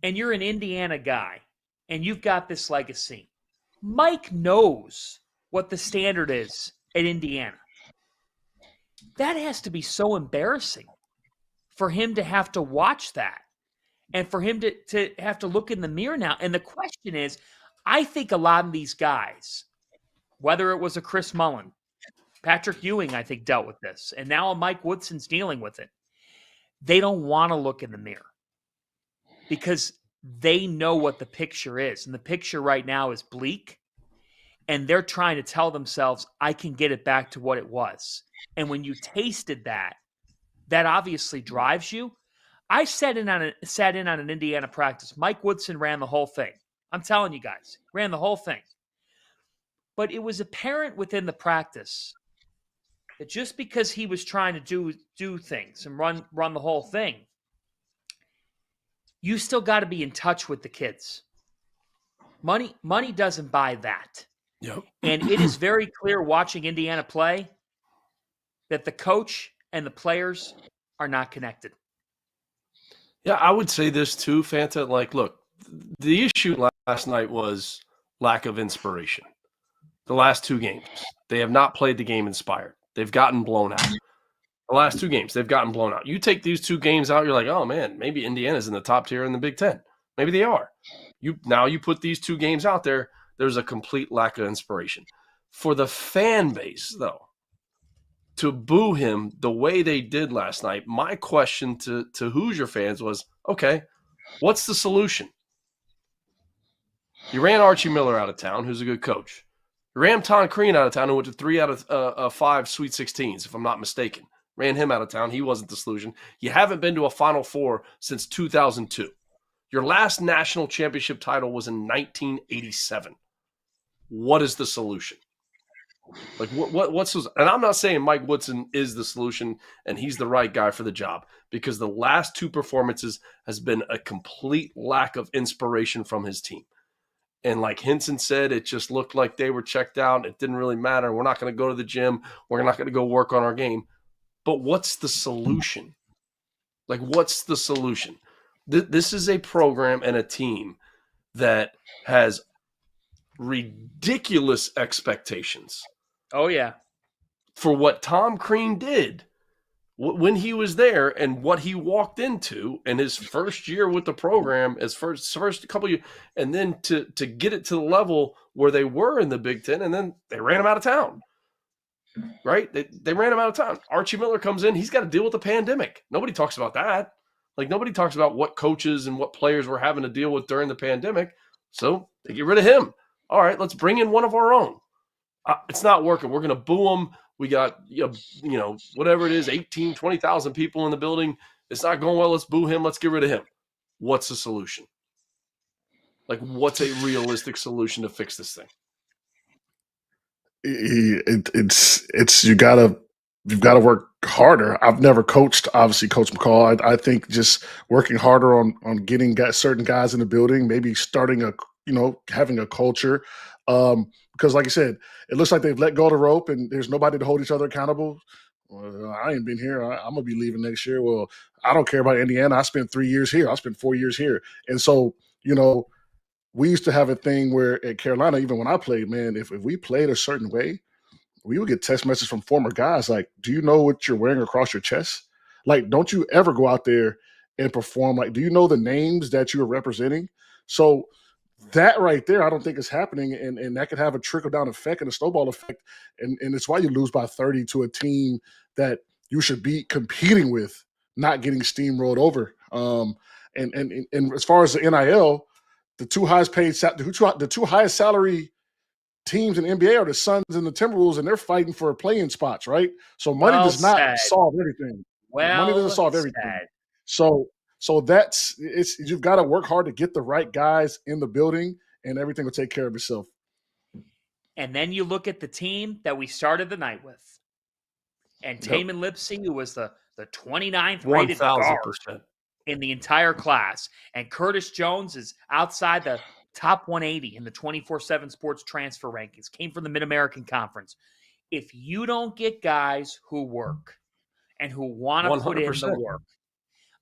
and you're an Indiana guy and you've got this legacy, Mike knows what the standard is at Indiana. That has to be so embarrassing for him to have to watch that and for him to have to look in the mirror now. And the question is, I think a lot of these guys, whether it was a Chris Mullen, Patrick Ewing, I think, dealt with this, and now a Mike Woodson's dealing with it. They don't want to look in the mirror because they know what the picture is. And the picture right now is bleak. And they're trying to tell themselves, I can get it back to what it was. And when you tasted that, that obviously drives you. I sat in on an Indiana practice. Mike Woodson ran the whole thing. I'm telling you guys, ran the whole thing. But it was apparent within the practice that just because he was trying to do things and run the whole thing, you still got to be in touch with the kids. Money doesn't buy that. Yep. And it is very clear watching Indiana play that the coach and the players are not connected. Yeah, I would say this too, Fanta. Like, look, the issue last night was lack of inspiration. The last two games, they have not played the game inspired. They've gotten blown out. The last two games, they've gotten blown out. You take these two games out, you're like, oh, man, maybe Indiana's in the top tier in the Big Ten. Maybe they are. Now you put these two games out there, there's a complete lack of inspiration. For the fan base, though, to boo him the way they did last night, my question to Hoosier fans was, okay, what's the solution? You ran Archie Miller out of town, who's a good coach. You ran Tom Crean out of town, who went to 3 out of 5 Sweet 16s, if I'm not mistaken. Ran him out of town. He wasn't the solution. You haven't been to a Final Four since 2002. Your last national championship title was in 1987. What is the solution? Like, what's – and I'm not saying Mike Woodson is the solution and he's the right guy for the job, because the last two performances has been a complete lack of inspiration from his team. And like Henson said, it just looked like they were checked out. It didn't really matter. We're not going to go to the gym. We're not going to go work on our game. But what's the solution? Like, what's the solution? This is a program and a team that has ridiculous expectations. Oh, yeah. For what Tom Crean did when he was there and what he walked into in his first year with the program, his first couple of years, and then to get it to the level where they were in the Big Ten, and then they ran him out of town. Right? They ran him out of town. Archie Miller comes in. He's got to deal with the pandemic. Nobody talks about that. Like, nobody talks about what coaches and what players were having to deal with during the pandemic. So they get rid of him. All right, let's bring in one of our own. It's not working. We're going to boo him. We got, whatever it is, 18, 20,000 people in the building. It's not going well. Let's boo him. Let's get rid of him. What's the solution? Like, what's a realistic solution to fix this thing? It's you've got to work harder. I've never coached, obviously, Coach McCall. I think just working harder on getting certain guys in the building, maybe starting having a culture. Because like I said, it looks like they've let go of the rope and there's nobody to hold each other accountable. Well, I ain't been here. I'm going to be leaving next year. Well, I don't care about Indiana. I spent 3 years here. I spent 4 years here. And so, we used to have a thing where at Carolina, even when I played, man, if we played a certain way, we would get text messages from former guys like, do you know what you're wearing across your chest? Like, don't you ever go out there and perform. Like, do you know the names that you are representing? So that right there, I don't think is happening, and that could have a trickle-down effect and a snowball effect, and it's why you lose by 30 to a team that you should be competing with, not getting steamrolled over. And as far as the NIL, the two highest salary teams in the NBA are the Suns and the Timberwolves, and they're fighting for play-in spots, right? So money Well does not said. solve everything. Money doesn't Well solve everything. said. So you've got to work hard to get the right guys in the building, and everything will take care of itself. And then you look at the team that we started the night with. And Taman Lipsy, who was the 29th rated guard 1,000%. in the entire class. And Curtis Jones is outside the top 180 in the 24/7 Sports Transfer Rankings, came from the Mid-American Conference. If you don't get guys who work and who want to put in the 100%. work,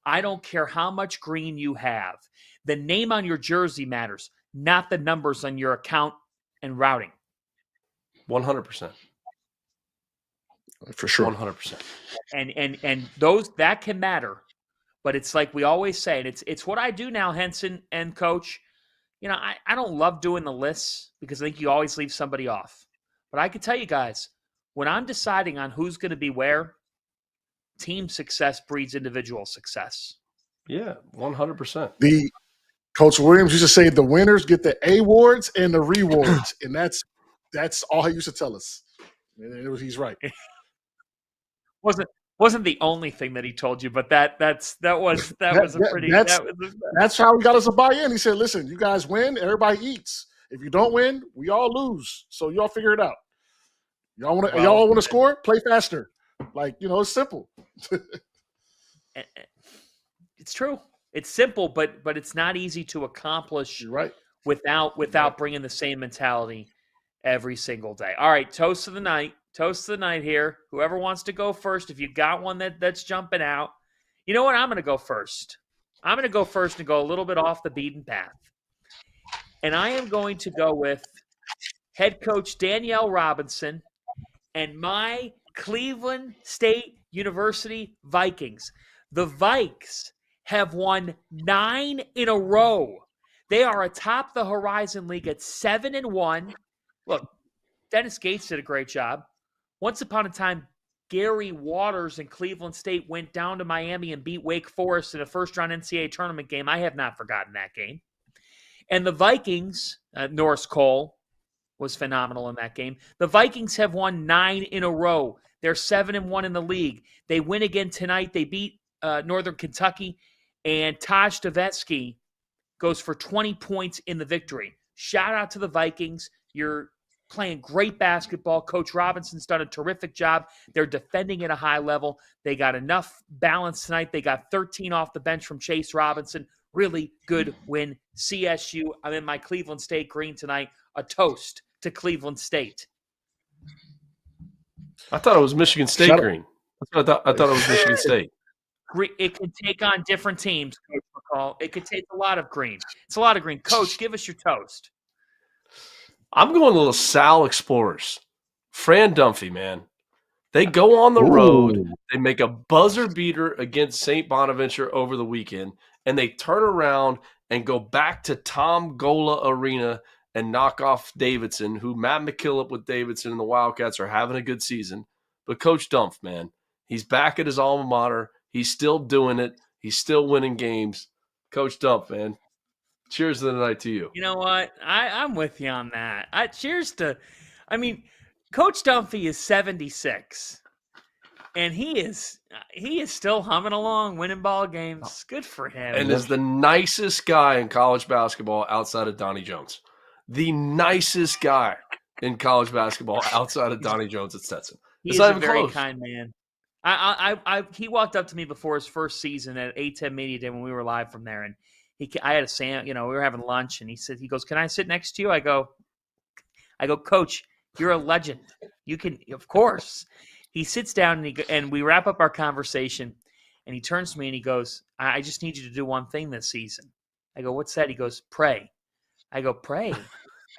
I don't care how much green you have. The name on your jersey matters, not the numbers on your account and routing. 100%. For sure. 100%. And those that can matter. But it's like we always say, and it's what I do now, Henson and Coach. You know, I don't love doing the lists because I think you always leave somebody off. But I can tell you guys, when I'm deciding on who's going to be where, team success breeds individual success. Yeah, 100%. The Coach Williams used to say the winners get the awards and the rewards, and that's all he used to tell us. And he's right. Wasn't the only thing that he told you, but that's how he got us to buy in. He said, "Listen, you guys win, everybody eats. If you don't win, we all lose. So y'all figure it out. Y'all want to score? Play faster. Like, it's simple." It's true. It's simple, but it's not easy to accomplish. You're right. Without bringing the same mentality every single day. All right, toast of the night. Toast of the night here. Whoever wants to go first, if you got one that's jumping out. You know what? I'm going to go first. I'm going to go first and go a little bit off the beaten path. And I am going to go with head coach Danielle Robinson and my Cleveland State University Vikings. The Vikes have won 9 in a row. They are atop the Horizon League at 7-1. Look, Dennis Gates did a great job. Once upon a time, Gary Waters and Cleveland State went down to Miami and beat Wake Forest in a first-round NCAA tournament game. I have not forgotten that game. And the Vikings, Norris Cole was phenomenal in that game. The Vikings have won 9 in a row. They're 7-1 in the league. They win again tonight. They beat Northern Kentucky. And Taj Stavetsky goes for 20 points in the victory. Shout out to the Vikings. You're playing great basketball. Coach Robinson's done a terrific job. They're defending at a high level. They got enough balance tonight. They got 13 off the bench from Chase Robinson. Really good win. CSU, I'm in my Cleveland State green tonight. A toast to Cleveland State. I thought it was Michigan State green. I thought it was Michigan State. It can take on different teams, Coach McCall. It could take a lot of green. It's a lot of green. Coach, give us your toast. I'm going to LaSalle Explorers. Fran Dunphy, man. They go on the road. They make a buzzer beater against St. Bonaventure over the weekend, and they turn around and go back to Tom Gola Arena and knock off Davidson, who Matt McKillop with Davidson and the Wildcats are having a good season. But Coach Dumpf, man, he's back at his alma mater. He's still doing it. He's still winning games. Coach Dumpf, man. Cheers to the night to you. You know what? I'm with you on that. Coach Dunphy is 76, and he is still humming along, winning ball games. Good for him. And is the nicest guy in college basketball outside of Donnie Jones. The nicest guy in college basketball outside of Donnie Jones at Stetson. He's a very kind man. He walked up to me before his first season at A10 Media Day when we were live from there, and I had we were having lunch, and he goes, "Can I sit next to you?" I go, "Coach, you're a legend. You can, of course." He sits down and we wrap up our conversation, and he turns to me and he goes, "I just need you to do one thing this season." I go, "What's that?" He goes, "Pray." I go, "Pray?"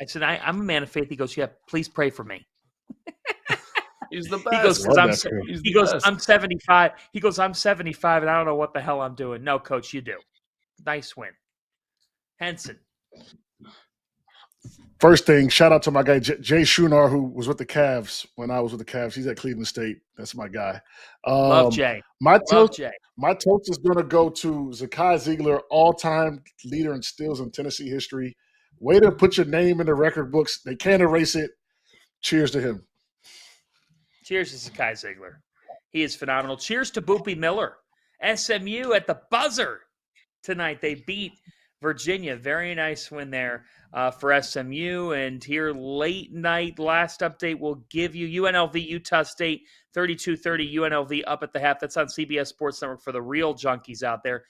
I said, "I'm a man of faith." He goes, "Yeah, please pray for me." He's the best. He goes, Love I'm, that for him. He's he the goes, best. I'm 75. He goes, I'm 75, and I don't know what the hell I'm doing. No, Coach, you do. Nice win. Henson. First thing, shout out to my guy Jay Shunar, who was with the Cavs when I was with the Cavs. He's at Cleveland State. That's my guy. Love Jay. My Love toast, Jay. my toast is going to go to Zakai Ziegler, all-time leader in steals in Tennessee history. Way to put your name in the record books. They can't erase it. Cheers to him. Cheers to Sakai Ziegler. He is phenomenal. Cheers to Boopy Miller. SMU at the buzzer tonight. They beat Virginia. Very nice win there for SMU. And here late night, last update we'll give you UNLV, Utah State, 32-30 UNLV up at the half. That's on CBS Sports Network for the real junkies out there.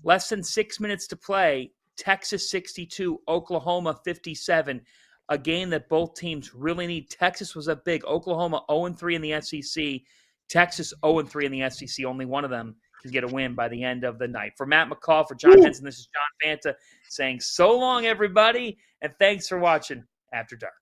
Less than 6 minutes to play. Texas 62, Oklahoma 57. A game that both teams really need. Texas was up big. Oklahoma 0-3 in the SEC. Texas 0-3 in the SEC. Only one of them can get a win by the end of the night. For Matt McCall, for John Henson, this is John Fanta saying so long, everybody, and thanks for watching After Dark.